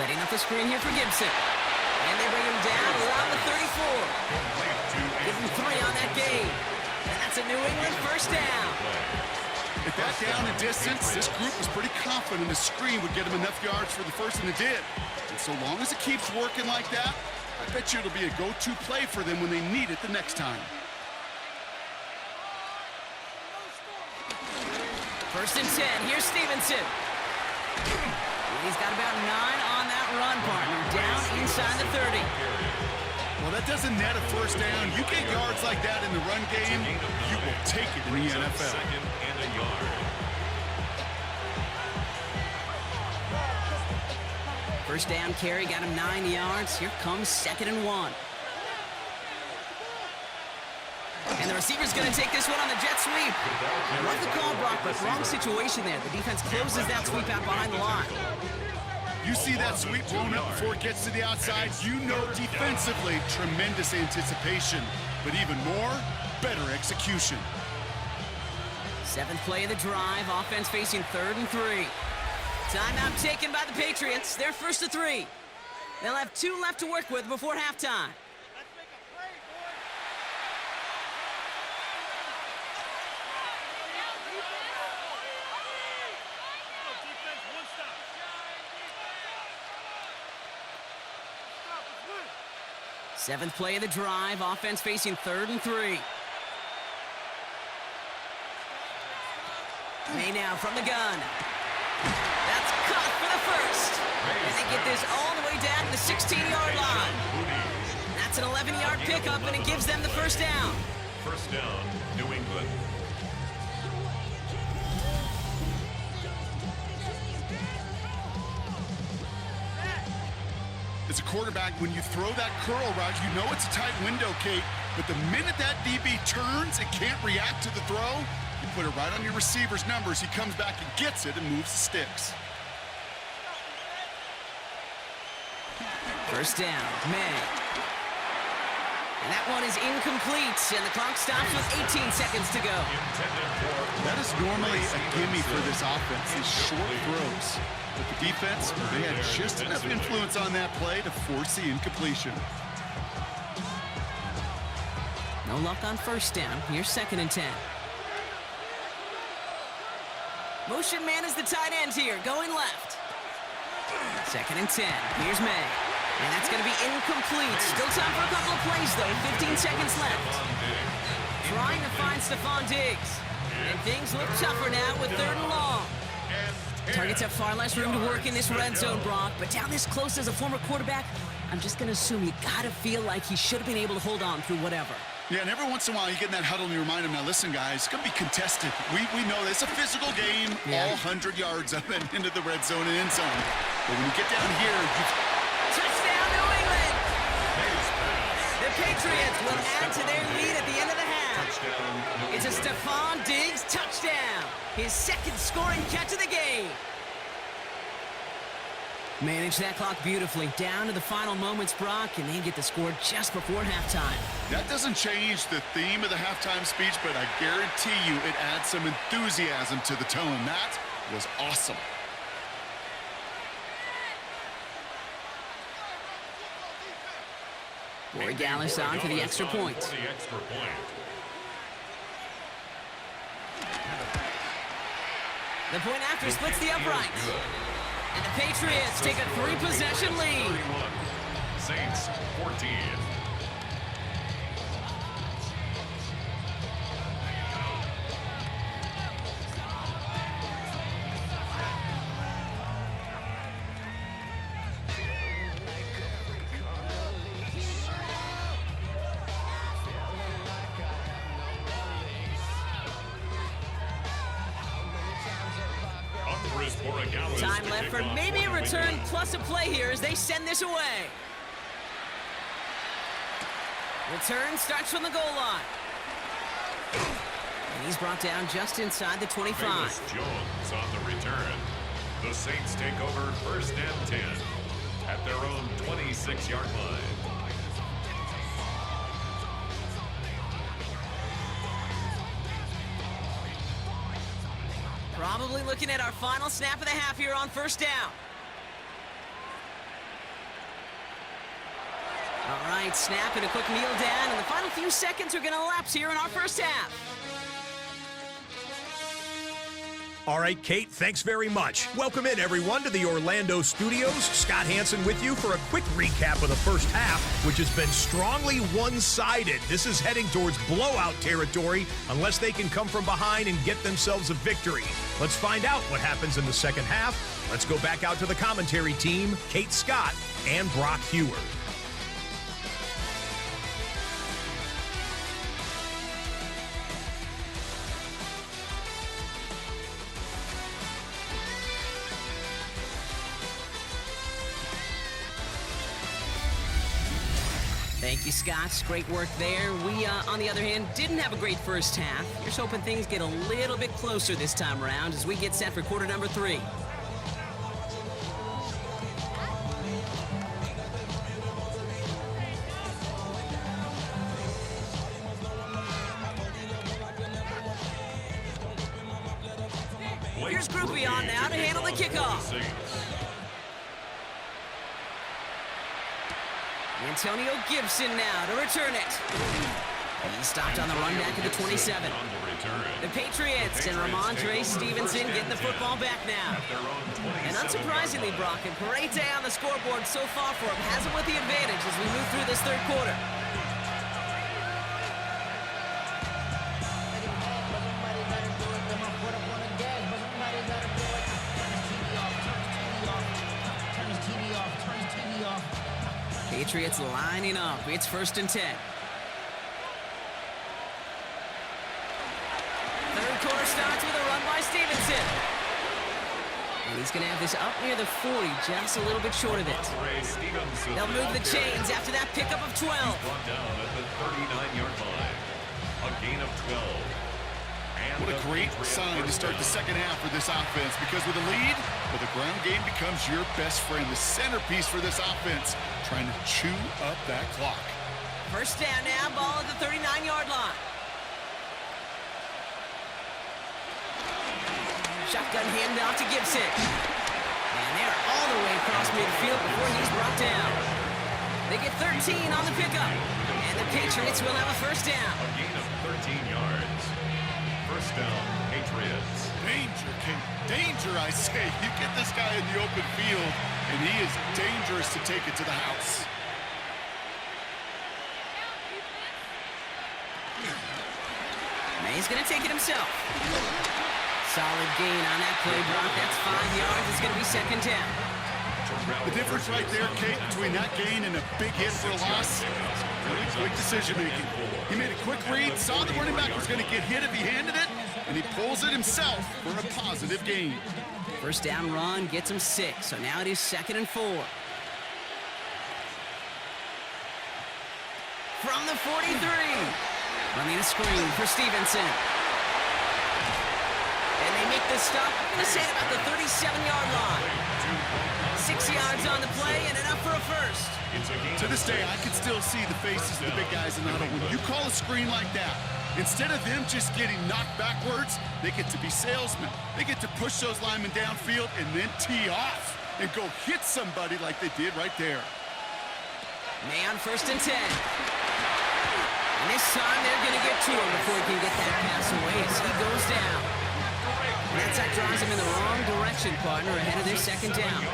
Setting up the screen here for Gibson. And they bring him down around the 34. Give him 3 on that game. And that's a New England 1st down. At that down and distance, this group was pretty confident the screen would get them enough yards for the 1st, and it did. And so long as it keeps working like that, I bet you it'll be a go-to play for them when they need it the next time. 1st and 10. Here's Stevenson. And he's got about 9 on that run, partner. Down inside the 30. Well, that doesn't net a 1st down. You get yards like that in the run game, you will take it in the NFL. 2nd and a yard. 1st down carry got him 9 yards. Here comes 2nd and 1. And the receiver's going to take this one on the jet sweep. Love the call, Brock, but wrong situation there. The defense closes that sweep out behind the line. You see that sweep blown up before it gets to the outside, you know defensively, tremendous anticipation. But even more, better execution. 7th play of the drive, offense facing 3rd and 3. Timeout taken by the Patriots. They're 1st to 3. They'll have 2 left to work with before halftime. Seventh play of the drive, offense facing 3rd and 3. May now from the gun. That's caught for the 1st. And they get this all the way down to the 16-yard line. That's an 11-yard pickup, and it gives them the 1st down. 1st down, New England. As a quarterback, when you throw that curl route, you know it's a tight window, Kate. But the minute that DB turns and can't react to the throw, you put it right on your receiver's numbers. He comes back and gets it and moves the sticks. 1st down, May. And that one is incomplete, and the clock stops with 18 seconds to go. That is normally a gimme for this offense, these short throws. But the defense, they had just enough influence on that play to force the incompletion. No luck on first down. Here's 2nd and 10. Motion man is the tight end here, going left. 2nd and 10. Here's May. And that's going to be incomplete. Still time for a couple of plays, though. 15 seconds left. Trying to find Stephon Diggs. And things look tougher now with 3rd and long. Targets have far less room to work in this red zone, Brock. But down this close as a former quarterback, I'm just going to assume you got to feel like he should have been able to hold on through whatever. Yeah, and every once in a while you get in that huddle and you remind them, now listen, guys, it's going to be contested. We know it's a physical game, all 100 yards up and into the red zone and end zone. But when you get down here, touchdown, New England! The Patriots will add to their lead at the end of the half. It's a Stephon Diggs touchdown, his 2nd scoring catch of the game. Manage that clock beautifully. Down to the final moments, Brock, and they get the score just before halftime. That doesn't change the theme of the halftime speech, but I guarantee you it adds some enthusiasm to the tone. That was awesome. Roy Gallis on for the extra point. The point after splits the uprights. And the Patriots take a 3-possession lead. Saints 14. Time left for maybe a return plus a play here as they send this away. Return starts from the goal line. And he's brought down just inside the 25. Jones on the return. The Saints take over 1st and 10 at their own 26-yard line. Probably looking at our final snap of the half here on 1st down. All right, snap and a quick kneel down, and the final few seconds are going to elapse here in our 1st half. All right, Kate, thanks very much. Welcome in, everyone, to the Orlando studios. Scott Hansen with you for a quick recap of the 1st half, which has been strongly one-sided. This is heading towards blowout territory unless they can come from behind and get themselves a victory. Let's find out what happens in the 2nd half. Let's go back out to the commentary team, Kate Scott and Brock Hewer. Thank you, Scott. Great work there. We, on the other hand, didn't have a great 1st half. Here's hoping things get a little bit closer this time around as we get set for quarter number 3. Here's Groupie on now to handle the kickoff. Antonio Gibson now to return it. He's stopped on the run back at the 27. The Patriots and Ramondre Stevenson getting the football back now. And unsurprisingly, Brock, a great day on the scoreboard so far for him. Has him with the advantage as we move through this 3rd quarter. Patriots lining up. It's 1st and 10. 3rd quarter starts with a run by Stevenson. And he's going to have this up near the 40, just a little bit short of it. They'll move the chains after that pickup of 12. Brought down at the 39-yard line. A gain of 12. What a great sign to start the 2nd half for this offense, because with a lead, well, the ground game becomes your best friend, the centerpiece for this offense, trying to chew up that clock. First down now, ball at the 39-yard line. Shotgun handoff to Gibson. And they're all the way across midfield before he's brought down. They get 13 on the pickup. And the Patriots will have a first down. A gain of 13 yards. First down, Patriots. Danger, Kate. Danger, I say. You get this guy in the open field, and he is dangerous to take it to the house. May's going to take it himself. Solid gain on that play, Brock. That's 5 yards. It's going to be second down. The difference right there, Kate, between that gain and a big hit for a loss, really quick decision-making. He made a quick read, saw the running back was going to get hit if he handed it, and he pulls it himself for a positive gain. First down run gets him 6, so now it is 2nd and 4. From the 43, running a screen for Stevenson. And they make the stop, I'm going to say about the 37-yard line. 6 yards on the play and enough for a first. To this day, I can still see the faces of the big guys in the huddle. When you call a screen like that, instead of them just getting knocked backwards, they get to be salesmen. They get to push those linemen downfield and then tee off and go hit somebody like they did right there. May on 1st and 10. And this time they're going to get to him before he can get that pass away as he goes down. And that sack drives him in the wrong direction, partner, ahead of their second down.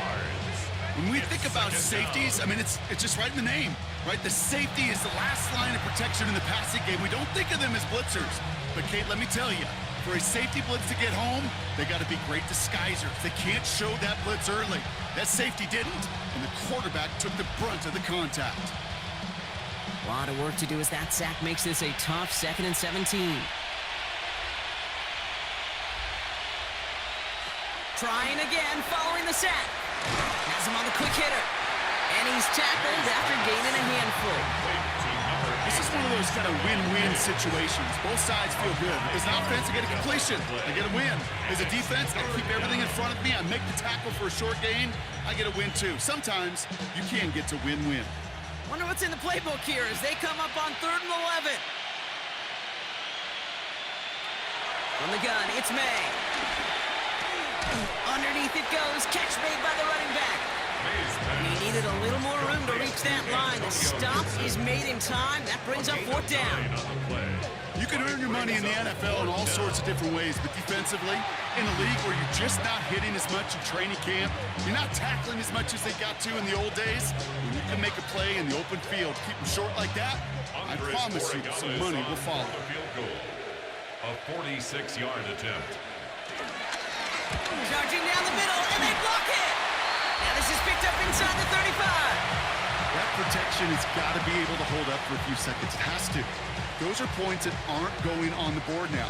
When we think about safeties, I mean, it's just right in the name, right? The safety is the last line of protection in the passing game. We don't think of them as blitzers. But, Kate, let me tell you, for a safety blitz to get home, they got to be great disguisers. They can't show that blitz early. That safety didn't, and the quarterback took the brunt of the contact. A lot of work to do as that sack makes this a tough 2nd and 17. Trying again, following the sack. Has him on the quick hitter. And he's tackled after gaining a handful. This is one of those kind of win-win situations. Both sides feel good. As an offense, I get a completion. I get a win. As a defense, I keep everything in front of me. I make the tackle for a short gain. I get a win, too. Sometimes, you can get to win-win. Wonder what's in the playbook here as they come up on 3rd and 11. From the gun, it's May. Underneath it goes. Catch made by the running back. He needed a little more room to reach that line. The stop is made in time. That brings up 4th down. You can earn your money in the NFL in all sorts of different ways, but defensively, in a league where you're just not hitting as much in training camp, you're not tackling as much as they got to in the old days, when you can make a play in the open field, keep them short like that, I promise you some money will follow. A 46-yard attempt. Charging down the middle, and they block it! Now this is picked up inside the 35. That protection has got to be able to hold up for a few seconds. It has to. Those are points that aren't going on the board now,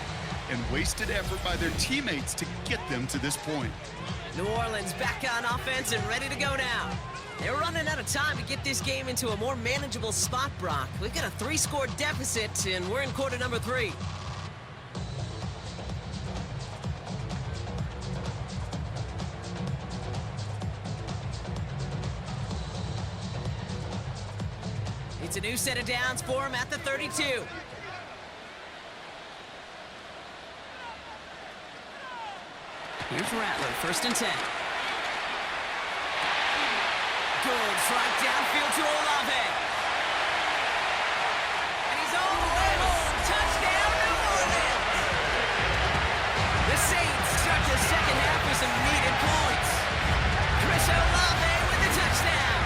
and wasted effort by their teammates to get them to this point. New Orleans back on offense and ready to go now. They're running out of time to get this game into a more manageable spot, Brock. We've got a 3-score deficit, and we're in quarter number 3. It's a new set of downs for him at the 32. Here's Rattler, 1st and 10. Good strike downfield to Olave. And he's all the way home. Touchdown, New Orleans. The Saints start the second half with some needed points. Chris Olave with the touchdown.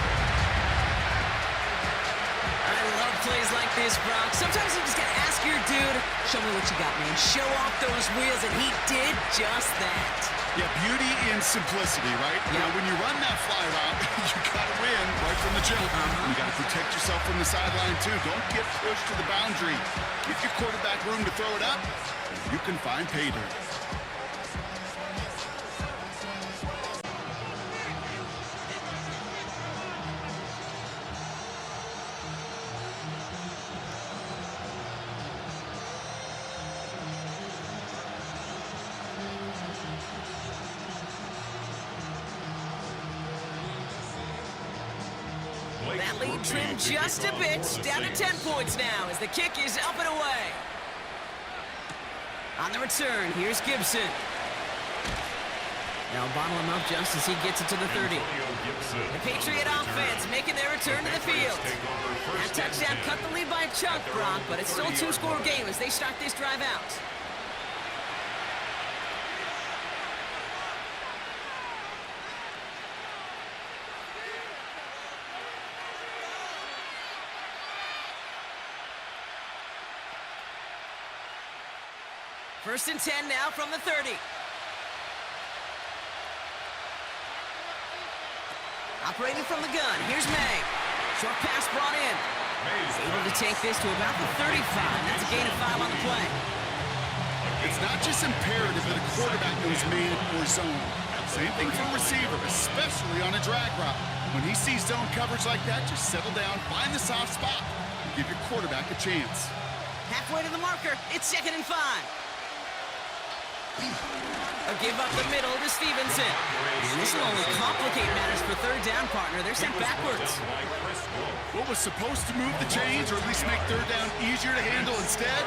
I love plays like this, Brock. Sometimes you just gotta ask your dude, show me what you got, man. Show off those wheels, and he did just that. Yeah, beauty in simplicity, right? You know, when you run that fly route, you gotta win right from the jump. You gotta protect yourself from the sideline, too. Don't get pushed to the boundary. Give your quarterback room to throw it up, and you can find pay dirt. That lead trimmed just a bit, down to 10 points now as the kick is up and away. On the return, here's Gibson. They'll bottle him up just as he gets it to the 30. The Patriot offense making their return to the field. That touchdown cut the lead by a chunk, Brock, but it's still a two-score game as they start this drive out. First and 10 now from the 30. Operating from the gun, here's May. Short pass brought in. He's able to take this to about the 35. That's a gain of 5 on the play. It's not just imperative that a quarterback knows man or zone. Same thing for a receiver, especially on a drag route. When he sees zone coverage like that, just settle down, find the soft spot, and give your quarterback a chance. Halfway to the marker, it's 2nd and 5. A give up the middle to Stevenson. And this will only complicate matters for third down, partner. They're sent backwards. What was supposed to move the chains, or at least make third down easier to handle instead,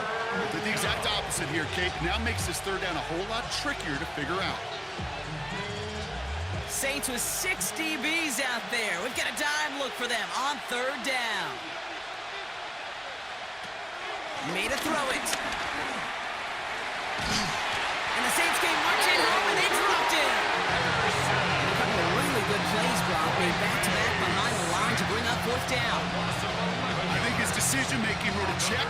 did the exact opposite here, Kate. Now makes this third down a whole lot trickier to figure out. Saints with 6 DBs out there. We've got a dime look for them on third down. Made a throw it. And the Saints came marching home, and they dropped it. A couple of really good plays, Brock, made back-to-back behind the line to bring up 4th down. I think his decision-making wrote a check,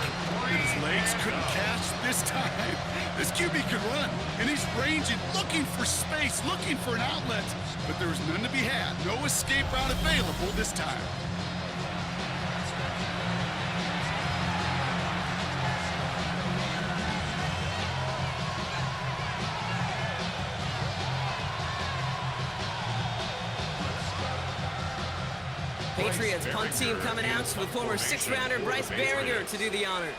and his legs couldn't catch this time. This QB can run, and he's ranging, looking for space, looking for an outlet. But there was none to be had. No escape route available this time. Patriots punt team coming out with former 6th-rounder Bryce Behringer to do the honors.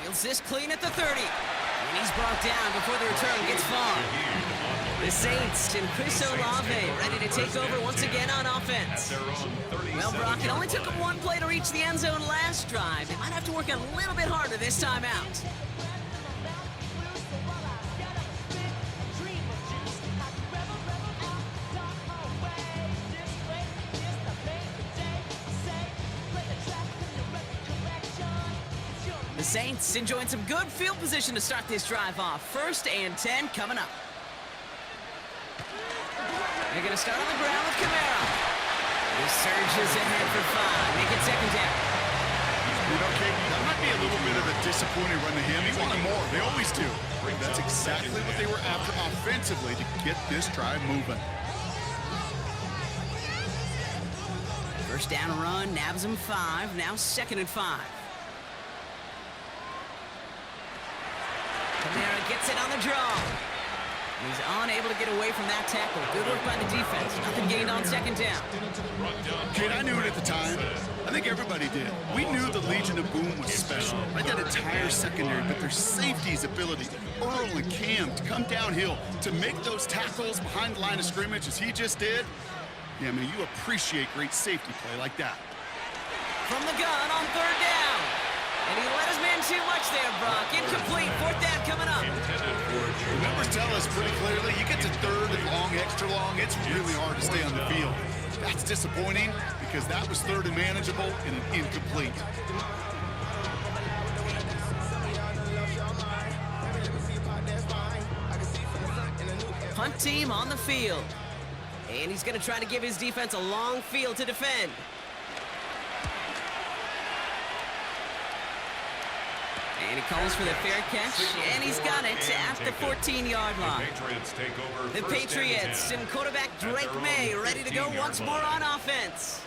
Fields this clean at the 30. And he's brought down before the return gets far. The Saints and Chris Olave ready to take over once again on offense. Well, Brock, it only took them 1 play to reach the end zone last drive. They might have to work a little bit harder this time out. The Saints enjoying some good field position to start this drive off. 1st and 10 coming up. They're going to start on the ground with Kamara. He surges ahead for 5. Make it 2nd down. You know, Kate, that might be a little bit of a disappointing run to him. He wanted more. They always do. That's exactly what they were after offensively to get this drive moving. First down run, nabs him 5. Now 2nd and 5. Kamara gets it on the draw. He's unable to get away from that tackle. Good work by the defense. Nothing gained on 2nd down. Kate, I knew it at the time. I think everybody did. We knew the Legion of Boom was special. Like that entire secondary, but their safety's ability, Earl and Cam, to come downhill, to make those tackles behind the line of scrimmage as he just did. Yeah, man, you appreciate great safety play like that. From the gun on 3rd down. And he let his man too much there, Brock. Incomplete. 4th down coming up. The numbers tell us pretty clearly, you get to 3rd and long, extra long, it's really hard to stay on the field. That's disappointing because that was 3rd and manageable and an incomplete. Punt team on the field. And he's going to try to give his defense a long field to defend. And he calls for the fair catch, and he's got it at the 14-yard line. The Patriots and quarterback Drake May ready to go once more on offense.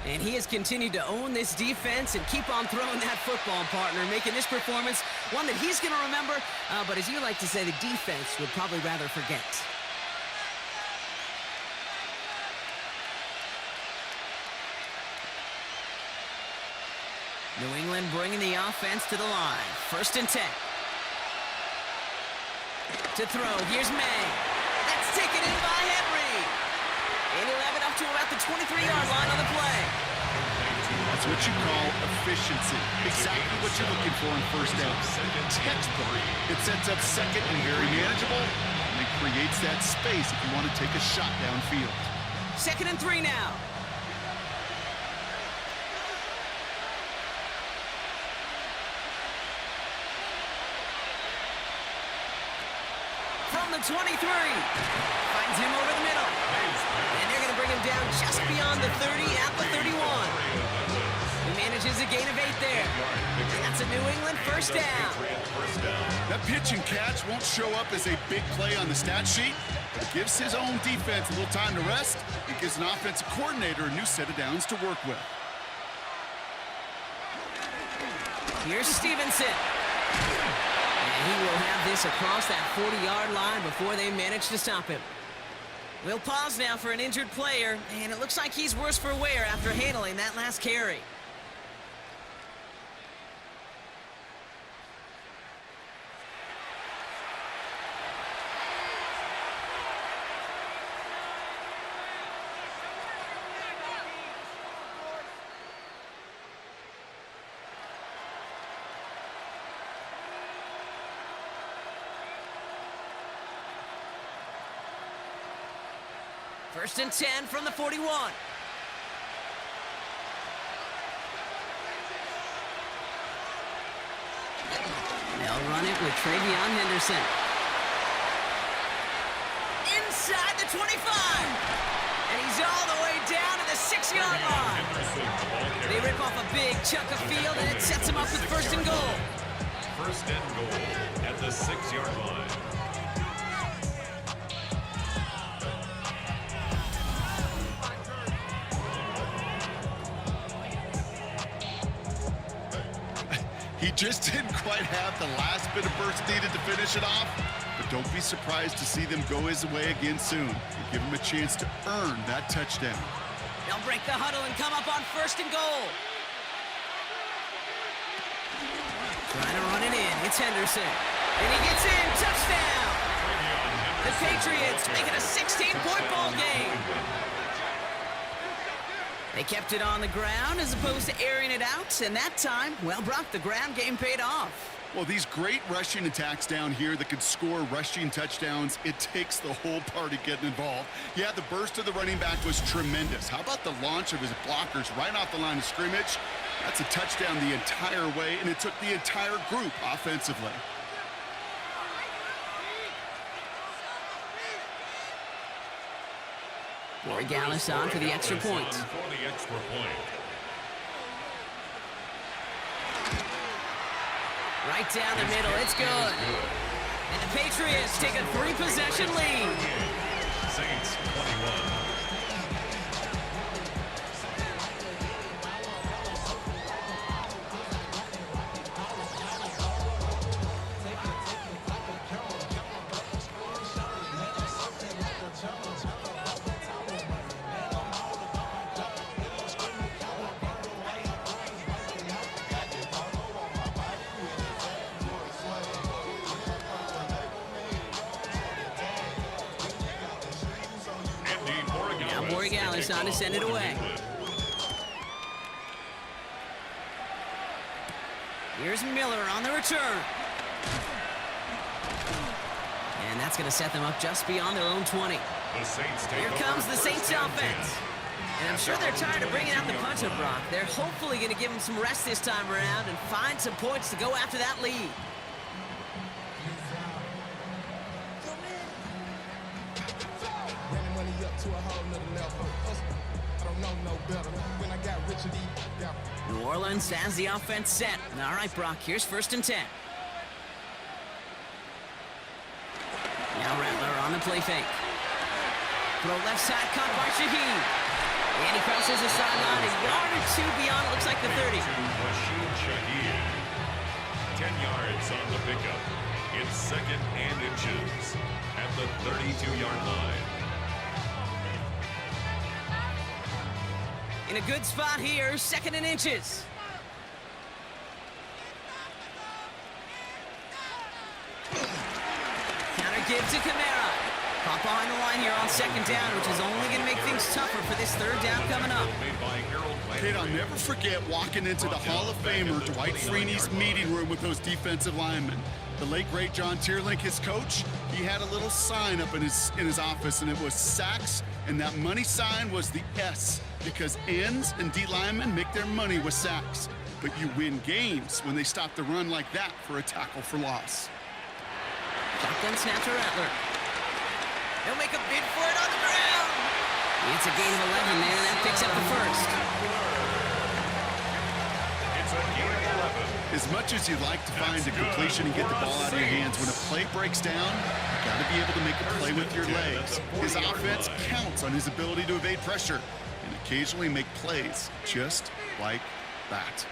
And he has continued to own this defense and keep on throwing that football, partner, making this performance one that he's going to remember, but as you like to say, the defense would probably rather forget. New England bringing the offense to the line. 1st and 10. To throw, here's May. That's taken in by Henry. And he'll have it up to about the 23-yard line on the play. That's what you call efficiency. Exactly what you're looking for in first down. Textbook. It sets up second and very manageable, and it creates that space if you want to take a shot downfield. 2nd and 3 now. From the 23. Finds him over the middle. And they're going to bring him down just beyond the 30 at the 31. He manages a gain of 8 there. And that's a New England first down. That pitch and catch won't show up as a big play on the stat sheet, but it gives his own defense a little time to rest. It gives an offensive coordinator a new set of downs to work with. Here's Stevenson. And he will have this across that 40-yard line before they manage to stop him. We'll pause now for an injured player, and it looks like he's worse for wear after handling that last carry. First and 10 from the 41. They'll run it with Travion Henderson. Inside the 25. And he's all the way down to the 6-yard line. They rip off a big chunk of field, and it sets him up with first and goal. First and goal at the 6-yard line. He just didn't quite have the last bit of burst needed to finish it off, but don't be surprised to see them go his way again soon. You give him a chance to earn that touchdown. They'll break the huddle and come up on first and goal. Trying to run it in. It's Henderson. And he gets in. Touchdown! The Patriots make it a 16-point ball game. They kept it on the ground as opposed to airing it out, and that time, well, Brock, the ground game paid off. Well, these great rushing attacks down here that can score rushing touchdowns, it takes the whole party getting involved. Yeah, the burst of the running back was tremendous. How about the launch of his blockers right off the line of scrimmage? That's a touchdown the entire way, and it took the entire group offensively. Roy Gallis on for the extra point. Right down the middle, it's good. And the Patriots take a 3-possession lead. Saints 21. On to send it away. Here's Miller on the return. And that's going to set them up just beyond their own 20. Here comes the Saints offense. And I'm sure they're tired of bringing out the puncher, Brock. They're hopefully going to give them some rest this time around and find some points to go after that lead. New Orleans has the offense set. All right, Brock, here's first and 10. Now Rattler on the play fake. Throw left side, caught by Shaheed. And he crosses the sideline a yard or two beyond, it looks like the 30. 10 yards on the pickup. It's second and inches at the 32-yard line. In a good spot here, second and inches. give to Kamara. Caught behind the line here on second down, which is only going to make things tougher for this third down coming up. Kid, I'll never forget walking into the Hall of Famer Dwight Freeney's meeting room with those defensive linemen. The late, great John Tierlink, his coach, he had a little sign up in his office, and it was sacks, and that money sign was the S, because ends and D linemen make their money with sacks. But you win games when they stop the run like that for a tackle for loss. Shotgun snap to Rattler. He'll make a bid for it on the ground. It's a gain of 11 there, and that picks up the first. It's a gain of 11. As much as you'd like to find a completion and get the ball out of your hands, when a play breaks down, you got to be able to make a play with your legs. His offense counts on his ability to evade pressure and occasionally make plays just like that.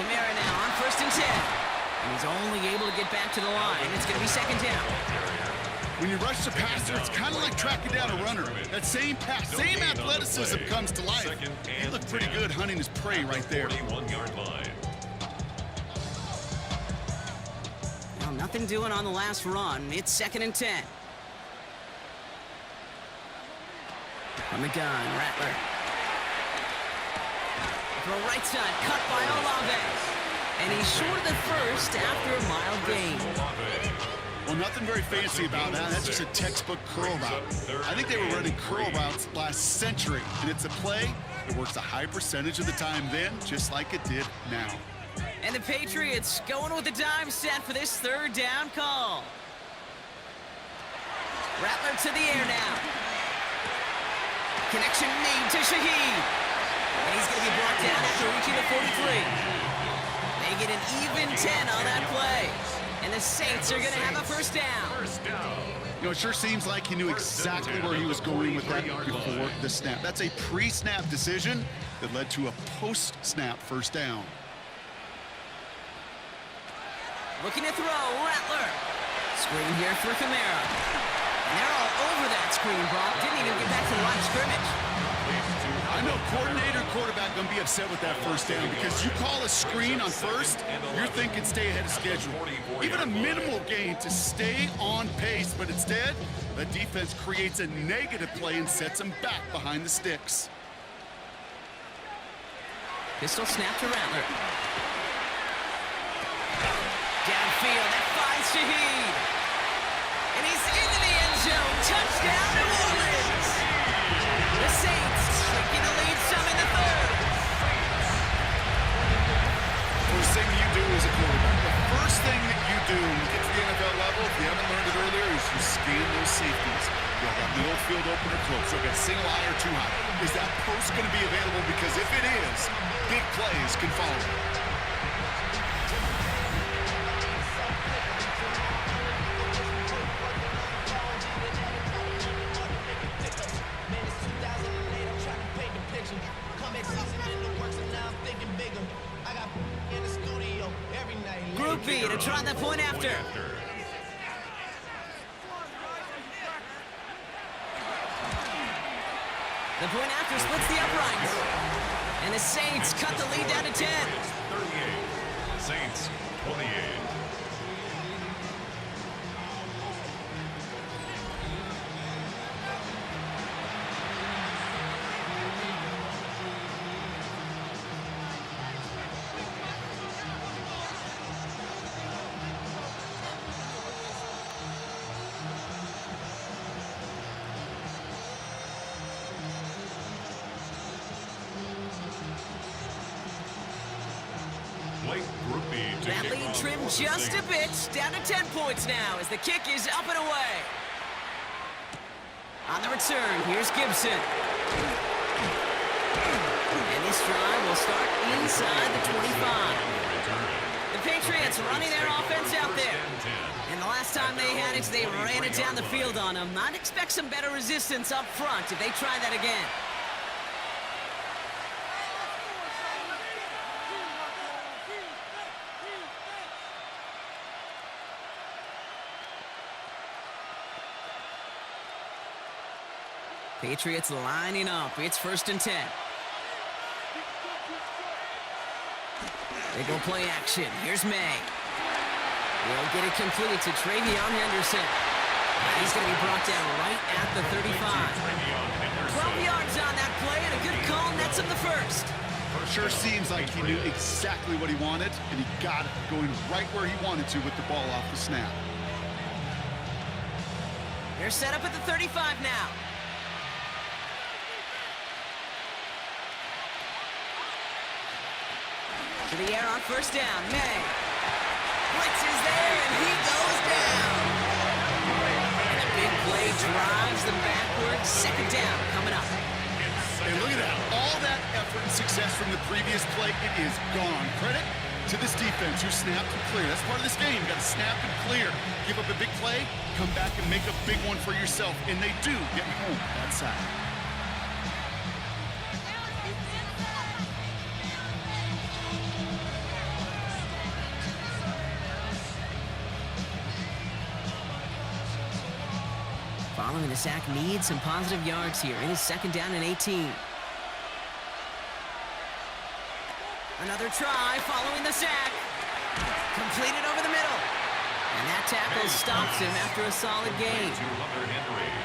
Kamara now on 1st and 10. And he's only able to get back to the line. It's going to be second down. When you rush the passer, it's kind of like tracking down a runner. That same pass, same athleticism comes to life. He looked pretty good hunting his prey right there. 41-yard line. Well, nothing doing on the last run. It's 2nd and 10. From the gun, Rattler. Throw right side, cut by Olave. And he's short of the first after a mild gain. Well, nothing very fancy about that. That's just a textbook curl route. I think they were running curl routes last century, and it's a play that works a high percentage of the time then, just like it did now. And the Patriots going with the dime set for this third down call. Rattler to the air now. Connection made to Shaheed. And he's going to be brought down after reaching the 43. They get an even 10 on that play. And the Saints are going to have a first down. You know, it sure seems like he knew exactly where he was going with that before the snap. That's a pre-snap decision that led to a post-snap first down. Looking to throw, Rattler. Screen here for Kamara. And they're all over that screen, Brock. Didn't even get back to the line of scrimmage. I know coordinator and quarterback going to be upset with that first down, because you call a screen on first, you're thinking stay ahead of schedule. Even a minimal gain to stay on pace, but instead, the defense creates a negative play and sets them back behind the sticks. Pistol snap to Rattler. Downfield, that finds Shaheed. And he's into the end zone. Touchdown, New Orleans. The Saints taking the lead some in the third. First thing you do as a quarterback, the first thing that you do when you get to the NFL level, if you haven't learned it earlier, is you scan those safeties. You'll have the old field opener close. You'll get single high or too high. Is that post going to be available? Because if it is, big plays can follow. Group B to try that point after. The point after splits the uprights. And the Saints cut the lead down to 10. 38. Saints 28. That lead trimmed just a bit, down to 10 points now as the kick is up and away. On the return, here's Gibson. And this drive will start inside the 25. The Patriots running their offense out there. And the last time they had it, they ran it down the field on them. I'd expect some better resistance up front if they try that again. Patriots lining up. It's 1st and 10. They go play action. Here's May. He'll get it complete to Travion Henderson. He's going to be brought down right at the 35. 12 yards on that play, and a good call nets him the first. Sure seems like he knew exactly what he wanted, and he got it, going right where he wanted to with the ball off the snap. They're set up at the 35 now. To the air on first down, May. Blitz is there, and he goes down. And a big play drives them backwards. Second down coming up. And look at that. All that effort and success from the previous play, it is gone. Credit to this defense who snapped and clear. That's part of this game. You got to snap and clear. Give up a big play, come back and make a big one for yourself. And they do get home that side. Following the sack needs some positive yards here. It is second down and 18. Another try following the sack. Completed over the middle. And that tackle stops him after a solid gain.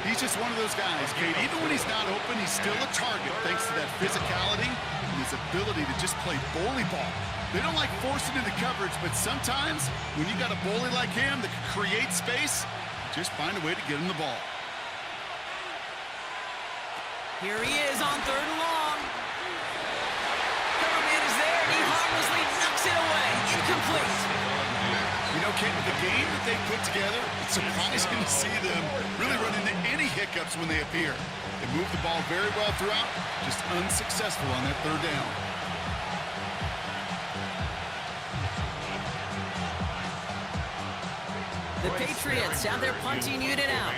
He's just one of those guys, Kate. Even when he's not open, he's still a target thanks to that physicality and his ability to just play bully ball. They don't like forcing into coverage, but sometimes when you got a bully like him that can create space, just find a way to get him the ball. Here he is on third and long. Coverman is there, and he harmlessly knocks it away. Incomplete. You know, Kate, with the game that they put together, it's surprising to see them really run into any hiccups when they appear. They move the ball very well throughout, just unsuccessful on that third down. The Patriots have their punting unit out.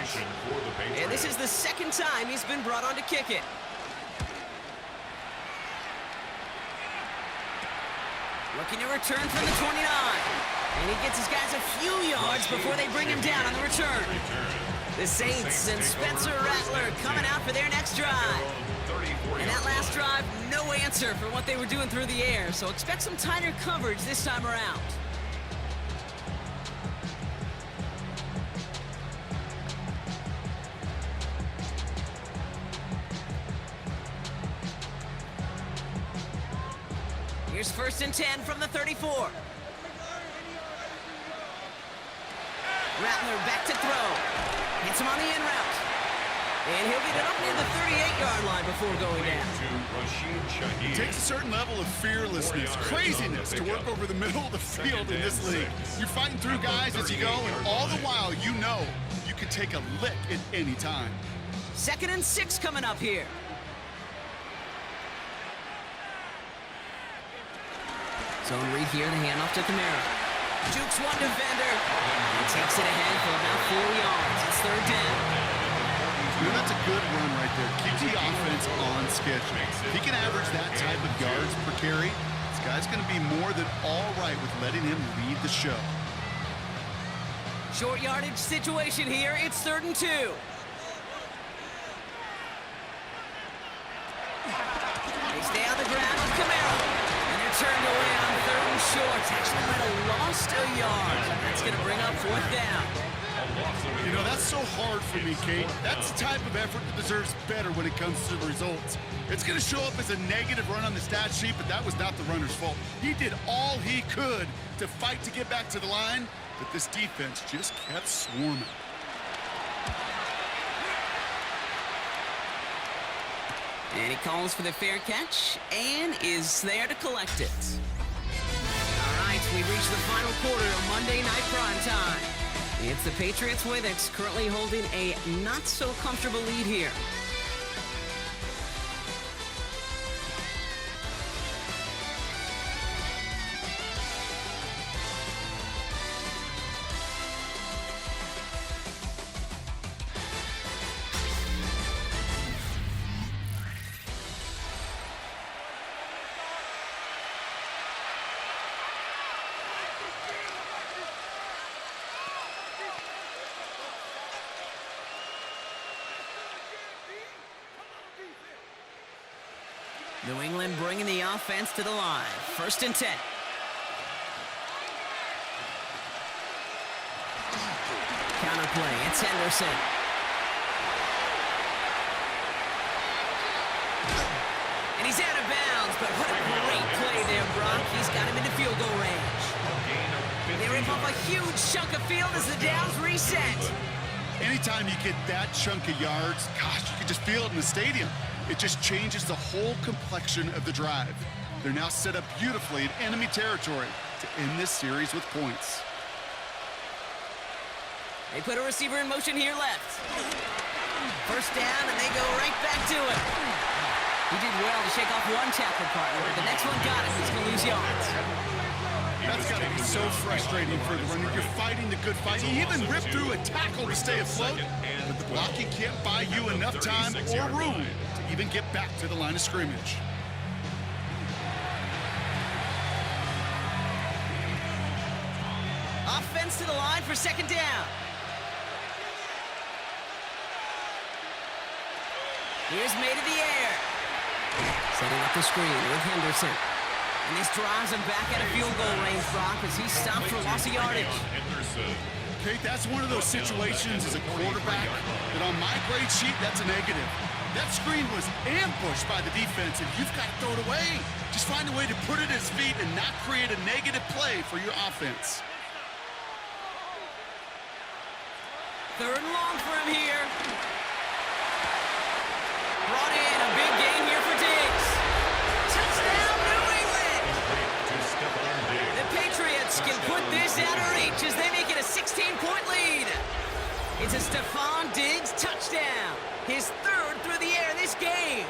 And this is the second time he's been brought on to kick it. Looking to return from the 29. And he gets his guys a few yards before they bring him down on the return. The Saints and Spencer Rattler coming out for their next drive. And that last drive, no answer for what they were doing through the air. So expect some tighter coverage this time around. Here's first and 10 from the 34. Rattler back to throw. Hits him on the in route. And he'll get it up near the 38-yard line before going down. It takes a certain level of fearlessness, craziness to work over the middle of the field in this league. You're fighting through guys as you go, and all the while you know you can take a lick at any time. Second and 6 coming up here. Zone read here, the handoff to Kamara. Jukes one defender. He takes it ahead for about 4 yards. It's third down. You know, that's a good run right there. Keep the offense on schedule. If he can average that type of yards per carry, this guy's going to be more than all right with letting him lead the show. Short yardage situation here. It's third and 2. They stay on the ground with Kamara. And they're turned away on third and short. Actually might have lost a yard. That's going to bring up fourth down. You know, that's so hard for me, Kate. That's the type of effort that deserves better when it comes to the results. It's going to show up as a negative run on the stat sheet, but that was not the runner's fault. He did all he could to fight to get back to the line, but this defense just kept swarming. And he calls for the fair catch and is there to collect it. All right, we reach the final quarter of Monday Night Primetime. It's the Patriots way that's currently holding a not-so-comfortable lead here. New England bringing the offense to the line. First and 10. play. It's Henderson. And he's out of bounds, but what a great play there, Brock. He's got him into field goal range. They rip off a huge chunk of field as the downs reset. Anytime you get that chunk of yards, gosh, you can just feel it in the stadium. It just changes the whole complexion of the drive. They're now set up beautifully in enemy territory to end this series with points. They put a receiver in motion here left. First down, and they go right back to it. He did well to shake off one tackle partner, but the next one got him. He's going to lose yards. That's got to be so frustrating for the runner. You're fighting the good fight. You even rip through a tackle to stay afloat, but the blocking can't buy you enough time or room to even get back to the line of scrimmage. Offense to the line for second down. Here's May to the air. Setting up the screen with Henderson. And this drives him back out of field goal range, Brock, as he stopped for loss of yardage. Kate, that's one of those situations as a quarterback that on my grade sheet, that's a negative. That screen was ambushed by the defense, and you've got to throw it away. Just find a way to put it at his feet and not create a negative play for your offense. Third and long for him here. Brought in a big game here for Diggs. Touchdown, New England! The Patriots can put this out of reach as they make it a 16-point lead. It's a Stephon Diggs touchdown. His third through the air this game.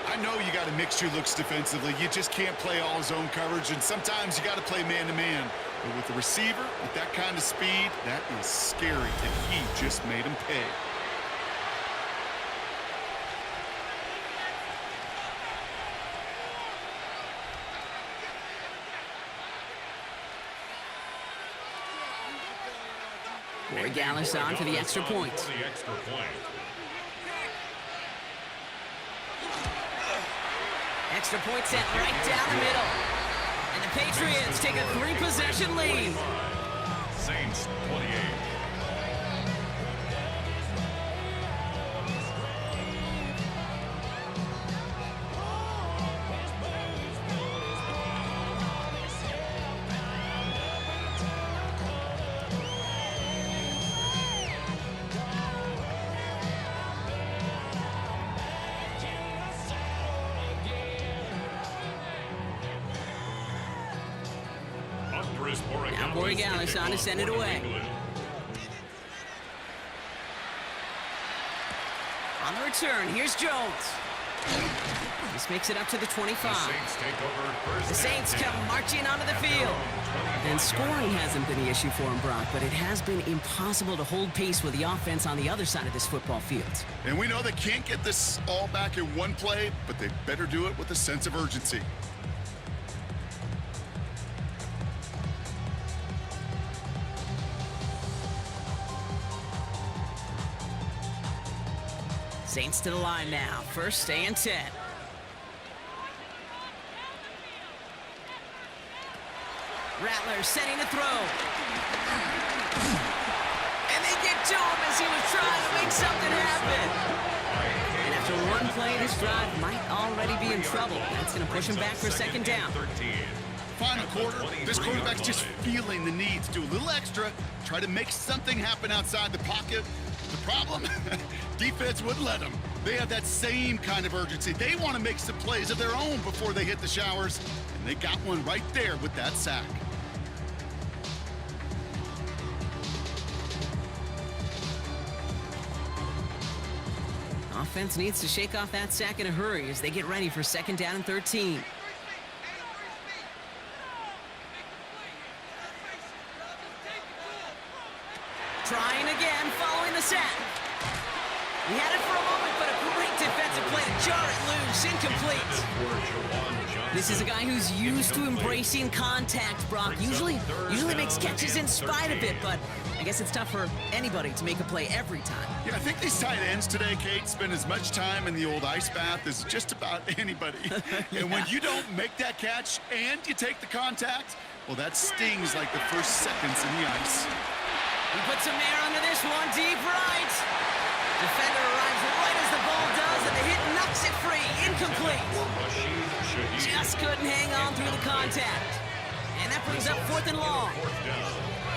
I know you got to mix your looks defensively. You just can't play all zone coverage, and sometimes you got to play man-to-man. But with the receiver, with that kind of speed, that is scary, and he just made him pay. Roy Gallis on for the extra point. Extra point set right down the middle. And the Patriots take a 3-possession lead. Saints 28. Now Borregales on to send it away. On the return, here's Jones. This makes it up to the 25. The Saints come marching onto the field. And scoring hasn't been the issue for him, Brock, but it has been impossible to hold pace with the offense on the other side of this football field. And we know they can't get this all back in one play, but they better do it with a sense of urgency. Saints to the line now. First and 10. Rattler setting to throw. And they get to him as he was trying to make something happen. And after one play, this drive might already be in trouble. That's going to push him back for second down. Final quarter, this quarterback's just feeling the need to do a little extra, try to make something happen outside the pocket. The problem, defense wouldn't let them. They have that same kind of urgency. They want to make some plays of their own before they hit the showers, and they got one right there with that sack. Offense needs to shake off that sack in a hurry as they get ready for second down and 13. Trying again, following the sack. He had it for a moment, but a great defensive play to jar it loose, incomplete. This is a guy who's used to embracing contact, Brock. Usually makes catches in spite of it, but I guess it's tough for anybody to make a play every time. Yeah, I think these tight ends today, Kate, spend as much time in the old ice bath as just about anybody. Yeah. And when you don't make that catch and you take the contact, well, that stings like the first seconds in the ice. Put some air under this one, deep right. Defender arrives right as the ball does, and the hit knocks it free. Incomplete. Just couldn't hang on through the contact. And that brings up 4th and long.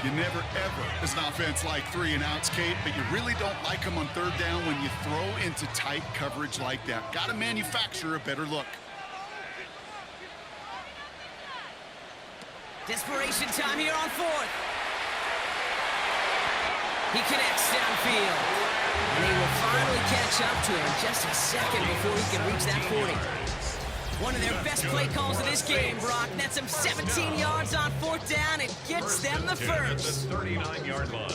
You never, ever, as an offense, like 3 and outs, Kate, but you really don't like them on 3rd down when you throw into tight coverage like that. Got to manufacture a better look. Desperation time here on 4th. He connects downfield. And they will finally catch up to him just a second before he can reach that 40. One of their best play calls of this game, Brock. Nets them 17 yards on 4th down and gets them the first. At the 39-yard line.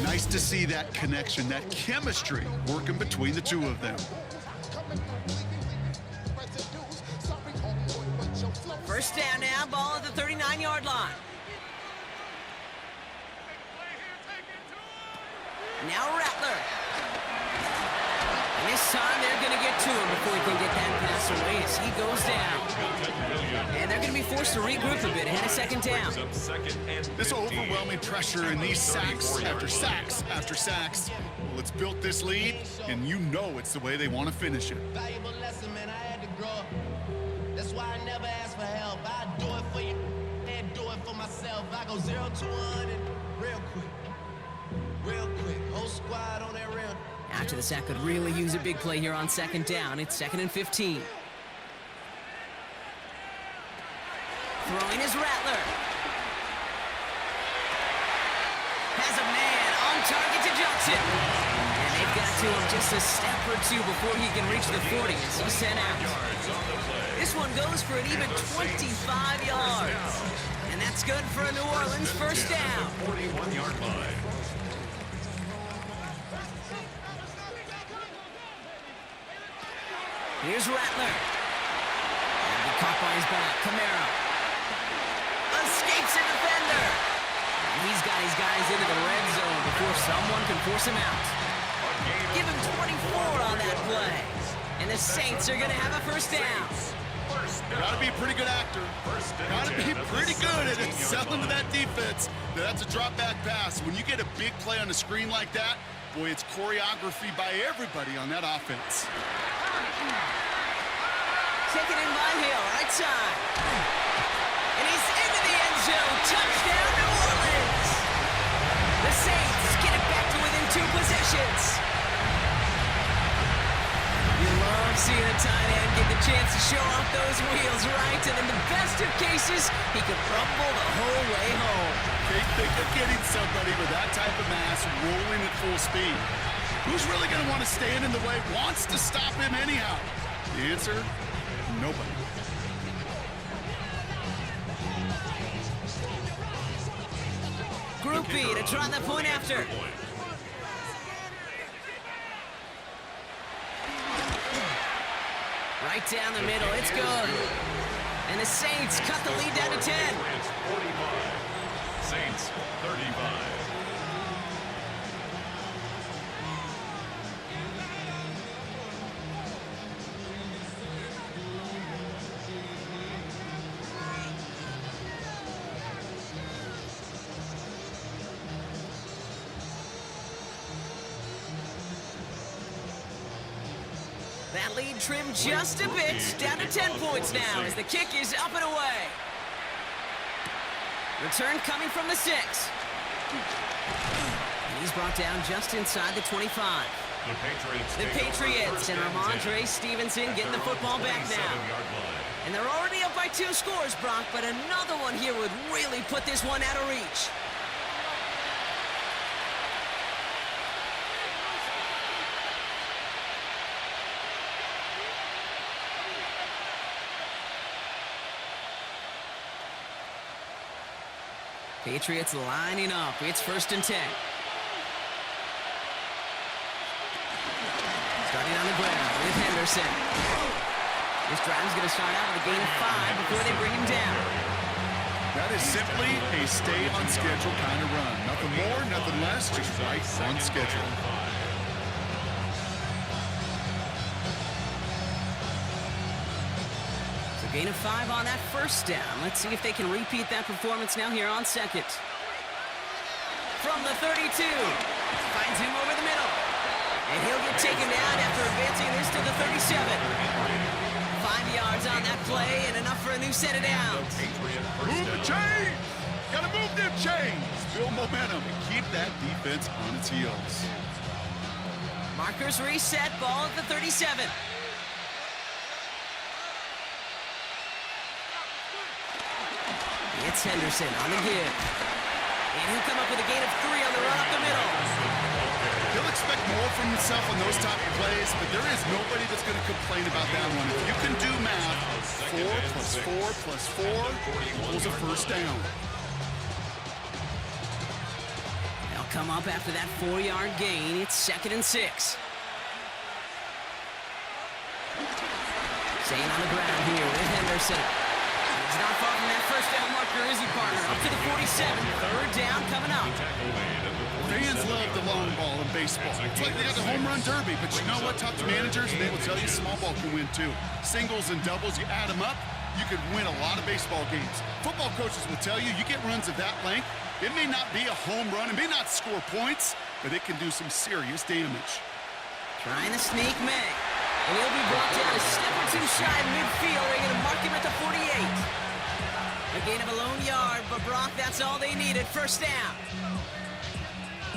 Nice to see that connection, that chemistry working between the two of them. First down now, ball at the 39-yard line. Now Rattler. And this time they're going to get to him before he can get that pass away as he goes down. And they're going to be forced to regroup a bit ahead of 2nd down. This overwhelming pressure and these sacks after sacks after sacks. Well, it's built this lead, and you know it's the way they want to finish it. Valuable lesson, man. I had to grow up. That's why I never ask for help. I do it for you and do it for myself. I go 0 to 100 real quick. Real quick. Whole squad on that rim. After the sack could really use a big play here on 2nd down. It's 2nd and 15. Throwing is Rattler. Has a man on target to Johnson. And they've got to him just a step or two before he can reach the 40 as he's sent out. This one goes for an even 25 yards. And that's good for a New Orleans first down. 41-yard line. Here's Rattler. And he caught by his back. Camara escapes a defender. And he's got his guys into the red zone before someone can force him out. Give him 24 on that play. And the Saints are going to have a first down. Gotta be a pretty good actor. Gotta be pretty good at selling to that defense. That's a drop back pass. When you get a big play on the screen like that, boy, it's choreography by everybody on that offense. Taken in by Hill, right side. And he's into the end zone. Touchdown, New Orleans. The Saints get it back to within 2 possessions. You love seeing a tight end get the chance to show off those wheels, right? And in the best of cases, he could rumble the whole way home. They think of getting somebody with that type of mass rolling at full speed. Who's really going to want to stand in the way, wants to stop him anyhow? The answer, nobody. Group B to try the point after. Right down the middle, it's good. And the Saints cut the lead down to 10. Saints 35. That lead trimmed just a bit, down to 10 points now as the kick is up and away. Return coming from the 6. And he's brought down just inside the 25. The Patriots and Ramondre Stevenson getting the football back now. And they're already up by 2 scores, Brock, but another one here would really put this one out of reach. Patriots lining up. It's 1st and 10. Starting on the ground with Henderson. This drive's going to start out with a gain of 5 before they bring him down. That is simply a stay on schedule kind of run. Nothing more, nothing less, just right on schedule. So Gain of 5 on that first down. Let's see if they can repeat that performance now here on second. From the 32, finds him over the middle. And he'll get taken down after advancing this to the 37. 5 yards on that play and enough for a new set of downs. Move the chains! Gotta move them chains! Build momentum and keep that defense on its heels. Markers reset, ball at the 37. It's Henderson on the give. And he'll come up with a gain of 3 on the run up the middle. He'll expect more from himself on those type of plays, but there is nobody that's going to complain about that one. If you can do math, 4 plus 4 plus 4 equals a first down. They'll come up after that 4-yard gain. It's 2nd and 6. Staying on the ground here with Henderson. He's not far from that first down marker, is he, partner? Up to the 47. 3rd down coming up. Fans love the long ball in baseball. It's like they got the home run derby, but you know what? Talk to managers, and they will tell you small ball can win too. Singles and doubles, you add them up, you could win a lot of baseball games. Football coaches will tell you, you get runs of that length, it may not be a home run, it may not score points, but it can do some serious damage. Trying to sneak May. And he'll be brought down a step or 2 shy of midfield. They're going to mark him at the 48. A gain of a lone yard, but Brock, that's all they needed. First down.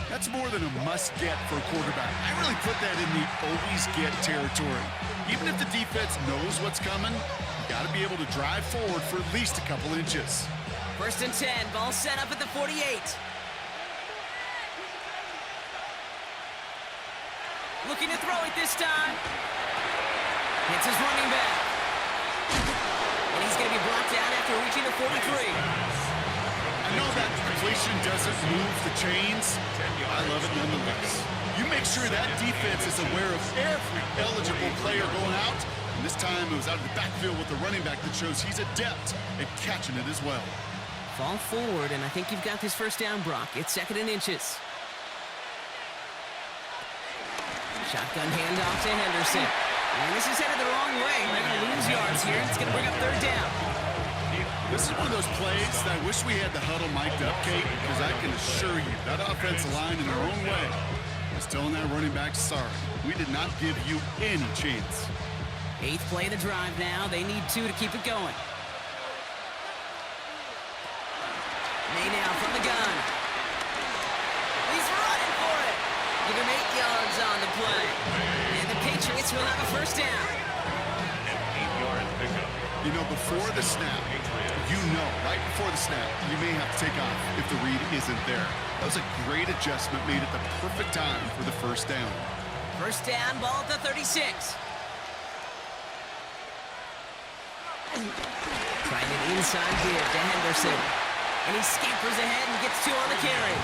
That's more than a must-get for a quarterback. I really put that in the always-get territory. Even if the defense knows what's coming, you got to be able to drive forward for at least a couple inches. 1st and 10, ball set up at the 48. Looking to throw it this time. Hits his running back. And he's going to be brought down after reaching the 43. I know that completion doesn't move the chains. I love it nonetheless. You make sure that defense is aware of every eligible player going out. And this time it was out of the backfield with the running back that shows he's adept at catching it as well. Fall forward, and I think you've got this first down, Brock. It's 2nd and inches. Shotgun handoff to Henderson. And this is headed the wrong way. They're going to lose yards here. It's going to bring up 3rd down. This is one of those plays that I wish we had the huddle mic'd up, Kate, because I can assure you that offensive line in their own way is telling that running back, sorry, we did not give you any chance. 8th play of the drive now. They need 2 to keep it going. May now from the gun. He's running for it. Give him 8 yards on the play. And the Patriots will have a first down. An 8-yard pickup. You know, before the snap, right before the snap, you may have to take off if the read isn't there. That was a great adjustment made at the perfect time for the first down. First down, ball at the 36. Trying an inside give to Henderson. And he scampers ahead and gets 2 on the carry.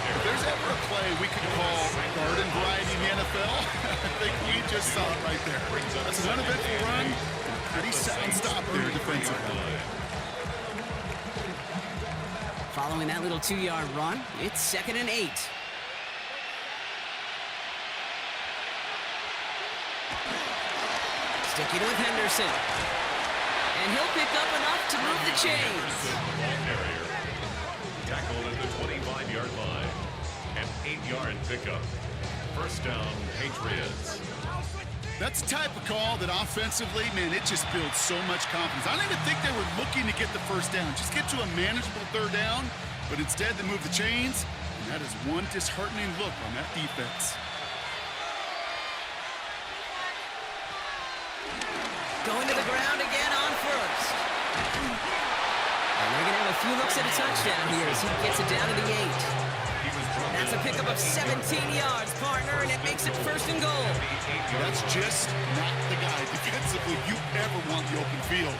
If there's ever a play we could call garden variety in the NFL, I think we just saw it right there. That's an uneventful run, and a pretty sound stop there defensively. Following that little 2-yard run, it's 2nd and 8. Sticking with Henderson. And he'll pick up enough to move the chains. Tackled at the 25-yard line. An 8-yard pickup. First down, Patriots. That's the type of call that offensively, man, it just builds so much confidence. I don't even think they were looking to get the first down. Just get to a manageable 3rd down, but instead they move the chains, and that is one disheartening look on that defense. Going to the ground again on first. And they're going to have a few looks at a touchdown here as he gets it down to the 8. That's a pickup of 17 yards, partner, and it makes it 1st and goal. That's just not the guy defensively you ever want the open field.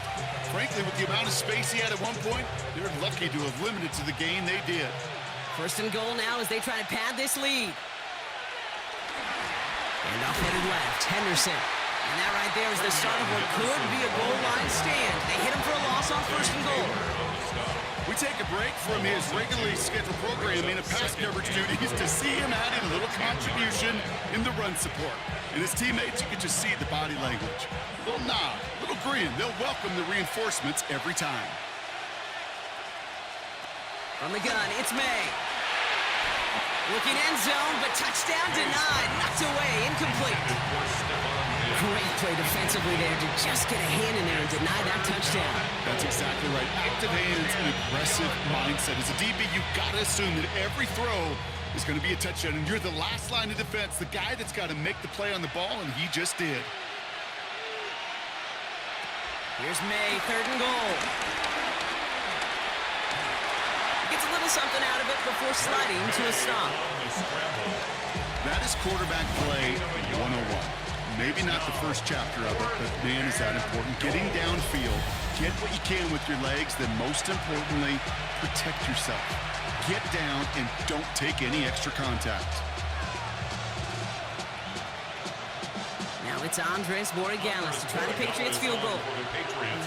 Frankly, with the amount of space he had at one point, they're lucky to have limited to the gain they did. 1st and goal now as they try to pad this lead. And off headed left, Henderson. And that right there is the start of what could be a goal line stand. They hit him for a loss on 1st and goal. We take a break from his regularly scheduled programming of pass coverage duties to see him adding a little contribution in the run support. And his teammates, you can just see the body language. A little nod, a little agreeing. They'll welcome the reinforcements every time. From the gun, it's May. Looking end zone, but touchdown denied. Knocked away, incomplete. Great play defensively there to just get a hand in there and deny that touchdown. That's exactly right. Active hands and aggressive mindset. As a DB, you've got to assume that every throw is going to be a touchdown, and you're the last line of defense, the guy that's got to make the play on the ball, and he just did. Here's May, 3rd and goal. Gets a little something out of it before sliding to a stop. That is quarterback play 101. Maybe not the first chapter of it, but man, is that important. Getting downfield, get what you can with your legs, then most importantly, protect yourself. Get down and don't take any extra contact. Now it's Andres Borregales to try the Patriots field goal.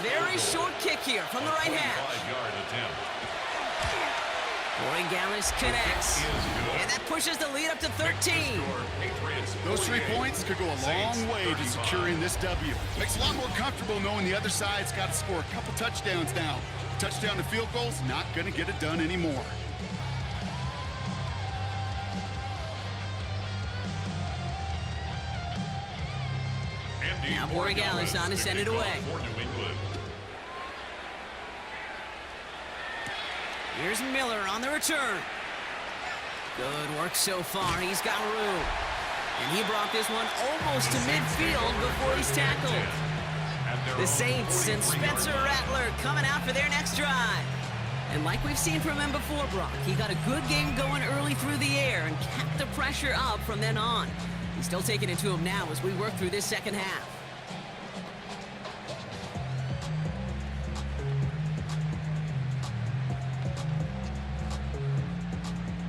Very short kick here from the right hash. Borregales connects, and that pushes the lead up to 13. Those 3 points could go a long way to securing this W. Makes it a lot more comfortable knowing the other side's got to score a couple touchdowns now. Touchdown to field goals, not going to get it done anymore. Now Borregales on to send it away. Here's Miller on the return. Good work so far. He's got room. And he brought this one almost to midfield before he's tackled. The Saints and Spencer Rattler coming out for their next drive. And like we've seen from him before, Brock, he got a good game going early through the air and kept the pressure up from then on. He's still taking it to him now as we work through this second half.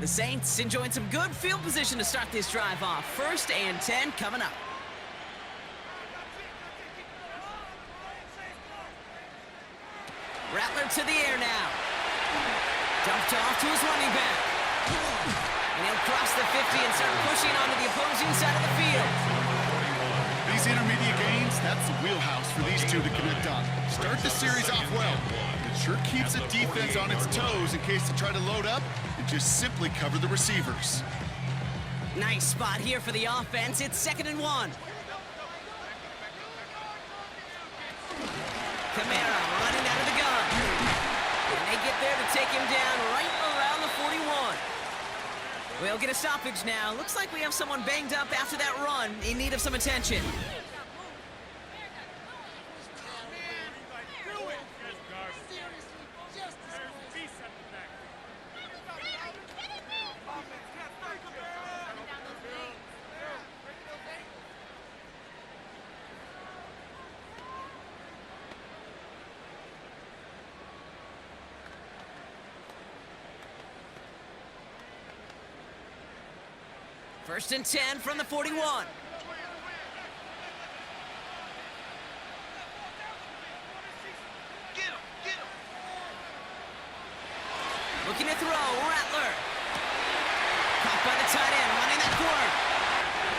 The Saints enjoying some good field position to start this drive off. 1st and 10 coming up. Rattler to the air now. Dumped off to his running back. And he'll cross the 50 and start pushing onto the opposing side of the field. These intermediate gains, that's the wheelhouse for these two to connect on. Start the series off well. It sure keeps the defense on its toes in case they try to load up and just simply cover the receivers. Nice spot here for the offense. It's 2nd and 1. Kamara running out of the gun. And they get there to take him down right around the 41. We'll get a stoppage now. Looks like we have someone banged up after that run in need of some attention. First and 10 from the 41. Looking to throw, Rattler. Caught by the tight end, running that corner.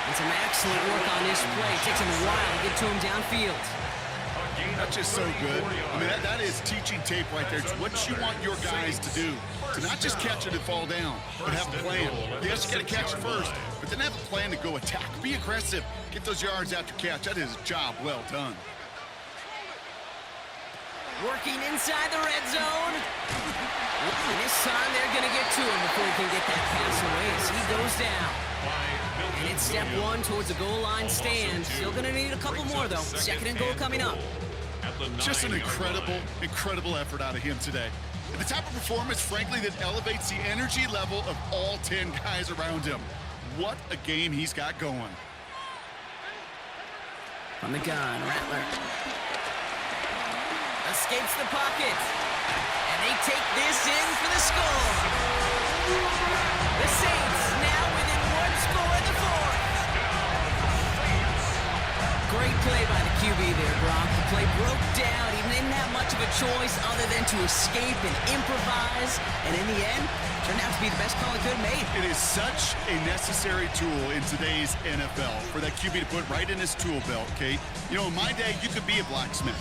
And some excellent work on this play. Takes him a while to get to him downfield. That's just so good. I mean, that is teaching tape right there. It's what you want your guys to do. To not just catch it and fall down, but have a plan. Yes, you got to catch it first, but then have a plan to go attack. Be aggressive. Get those yards after catch. That is a job well done. Working inside the red zone. And this time they're going to get to him before he can get that pass away as he goes down. And it's step 1 towards the goal line stand. Still going to need a couple more, though. 2nd and goal coming up. Just an incredible effort out of him today. And the type of performance, frankly, that elevates the energy level of all 10 guys around him. What a game he's got going. From the gun, Rattler. Escapes the pocket. And they take this in for the score. The Saints now within 1 score in the 4th. Great play by the QB there, Brock. play broke down. He didn't have much of a choice other than to escape and improvise. And in the end, turned out to be the best call it could have made. It is such a necessary tool in today's NFL for that QB to put right in his tool belt, Kate. You know, in my day, you could be a blacksmith,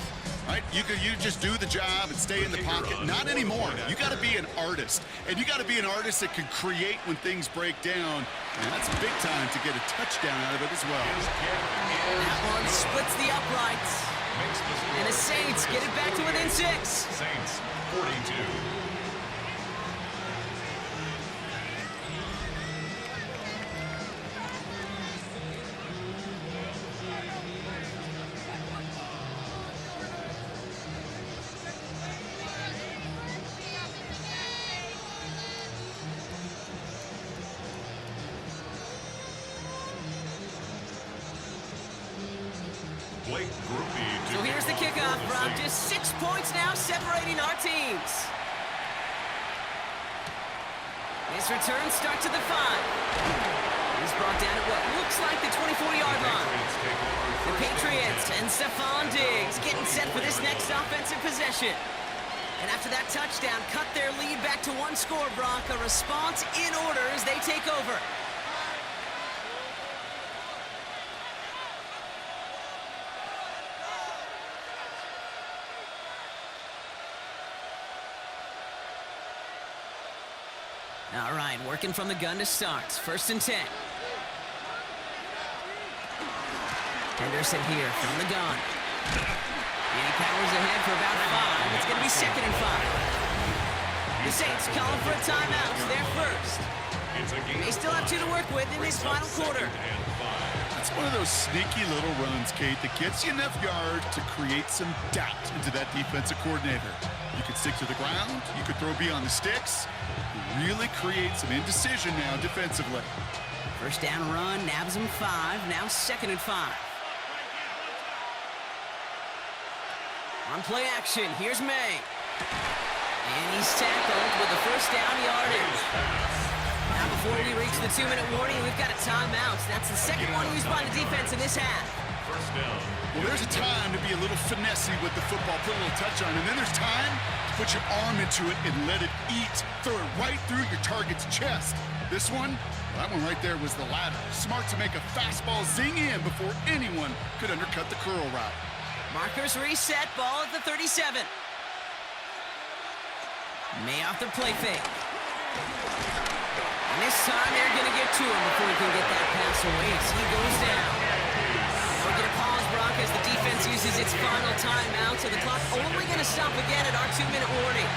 right? You just do the job and stay in the pocket. Not anymore. You got to be an artist, and you got to be an artist that can create when things break down. And that's big time to get a touchdown out of it as well. That one splits the uprights. And the Saints get it back to within 6. Saints 42. So here's the kickoff, Brock. Just 6 points now separating our teams. This return starts at the 5. He's brought down at what looks like the 24-yard line. The Patriots and Stephon Diggs getting set for this next offensive possession. And after that touchdown, cut their lead back to 1 score, Brock. A response in order as they take over. All right, working from the gun to start. 1st and 10. Henderson here from the gun. And he powers ahead for about 5. It's going to be 2nd and 5. The Saints calling for a timeout. They're first. They still have 2 to work with in this final quarter. That's one of those sneaky little runs, Kate, that gets you enough yards to create some doubt into that defensive coordinator. You could stick to the ground. You could throw beyond the sticks. Really create some indecision now defensively. 1st down run, nabs him 5. Now 2nd and 5. On play action, here's May. And he's tackled with the 1st down yardage. Now before we reach the 2-minute warning, we've got a timeout. That's the 2nd one used by the defense in this half. 1st down. Well, there's a time to be a little finessey with the football, put a little touch on it, and then there's time to put your arm into it and let it eat. Throw it right through your target's chest. This one, that one right there was the latter. Smart to make a fastball zing in before anyone could undercut the curl route. Markers reset, ball at the 37. May off the play fake. And this time they're going to get to him before he can get that pass away. So he goes down. We're going to pause, Brock, as the defense uses its final timeout. So the clock only going to stop again at our 2-minute warning.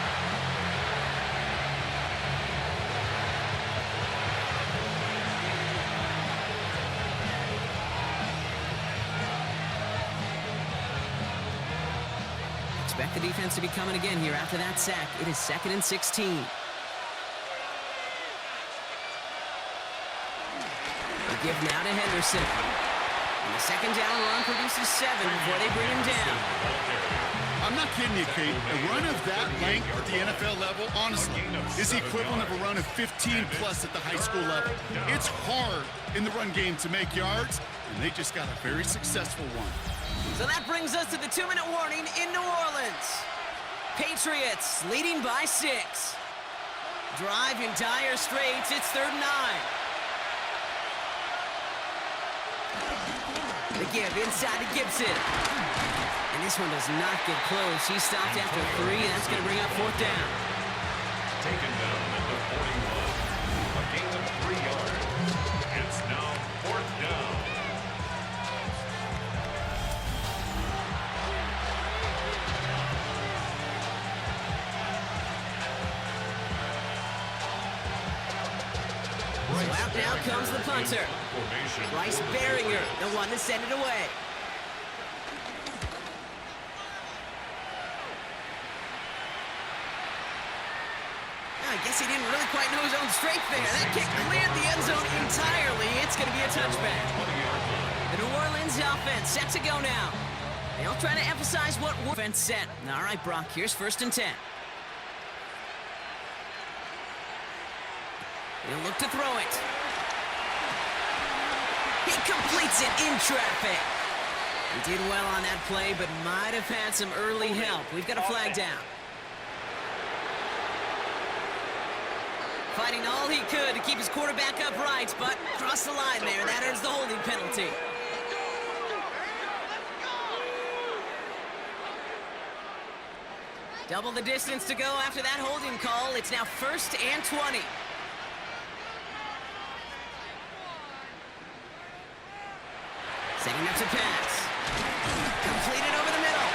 Expect the defense to be coming again here after that sack. It is 2nd and 16. They give now to Henderson. And the 2nd down run produces 7 before they bring him down. I'm not kidding you, Kate. A run of that length at the NFL level, honestly, is the equivalent of a run of 15-plus at the high school level. It's hard in the run game to make yards, and they just got a very successful one. So that brings us to the 2-minute warning in New Orleans. Patriots leading by 6. Drive in dire straits. It's 3rd and 9. The give inside to Gibson. And this one does not get close. He stopped after 3. That's going to bring up 4th down. Taken down at the 41. A gain of 3 yards. It's now 4th down. So out now comes the punter. Bryce Baringer, the one that sent it away. I guess he didn't really quite know his own strength there. That kick cleared the end zone entirely. It's going to be a touchback. The New Orleans offense set to go now. They'll try to emphasize what offense set. All right, Brock, here's 1st and 10. He'll look to throw it. He completes it in traffic. He did well on that play, but might have had some early help. We've got a flag down. Fighting all he could to keep his quarterback upright, but crossed the line there. That earns the holding penalty. Double the distance to go after that holding call. It's now 1st and 20. Setting up to pass. Completed over the middle.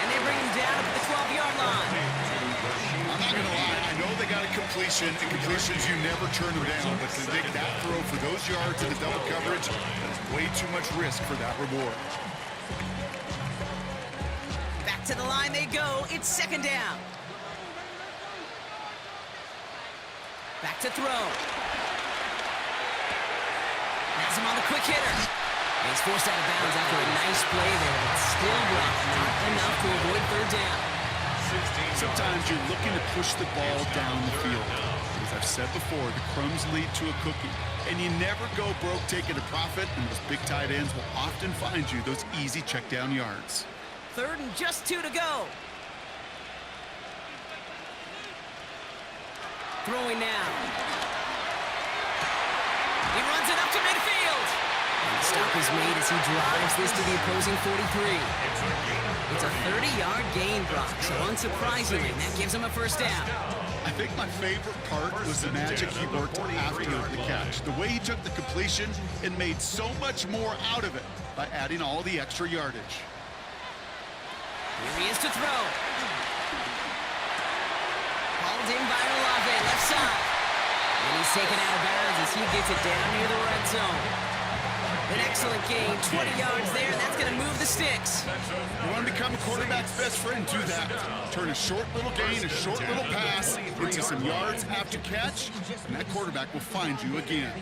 And they bring him down at the 12-yard line. I'm not going to lie. I know they got a completion, and completions, you never turn them down. But to make that throw for those yards in the double coverage, that's way too much risk for that reward. Back to the line they go. It's 2nd down. Back to throw. Has him on the quick hitter. And he's forced out of bounds after a nice play there, but still blocked. Not enough to avoid 3rd down. Sometimes you're looking to push the ball down the field. As I've said before, the crumbs lead to a cookie. And you never go broke taking a profit, and those big tight ends will often find you those easy check down yards. 3rd and just 2 to go. Throwing now. He runs it up to midfield. And the stop is made as he drives this to the opposing 43. It's a 30-yard gain, Brock, so unsurprisingly, that gives him a 1st down. I think my favorite part was the magic he worked after the catch. The way he took the completion and made so much more out of it by adding all the extra yardage. Here he is to throw. Hauled in by Olave, left side. And he's taken out of bounds as he gets it down near the red zone. An excellent gain, 20 yards there, and that's going to move the sticks. You want to become a quarterback's best friend, do that. Turn a short little gain, a short little pass into some yards after catch, and that quarterback will find you again.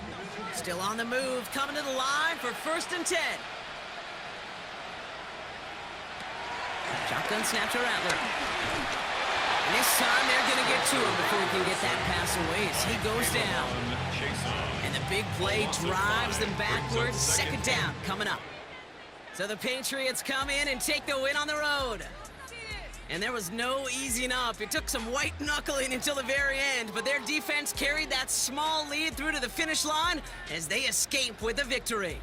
Still on the move, coming to the line for 1st and 10. Shotgun snap to Rattler. And this time they're going to get to him before he can get that pass away as he goes down. And the big play drives them backwards. 2nd down coming up. So the Patriots come in and take the win on the road. And there was no easing up. It took some white knuckling until the very end, but their defense carried that small lead through to the finish line as they escape with the victory.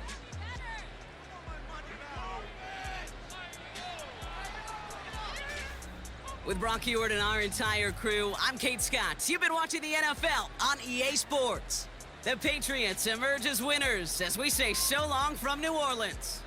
With Brock Ewart and our entire crew, I'm Kate Scott. You've been watching the NFL on EA Sports. The Patriots emerge as winners as we say so long from New Orleans.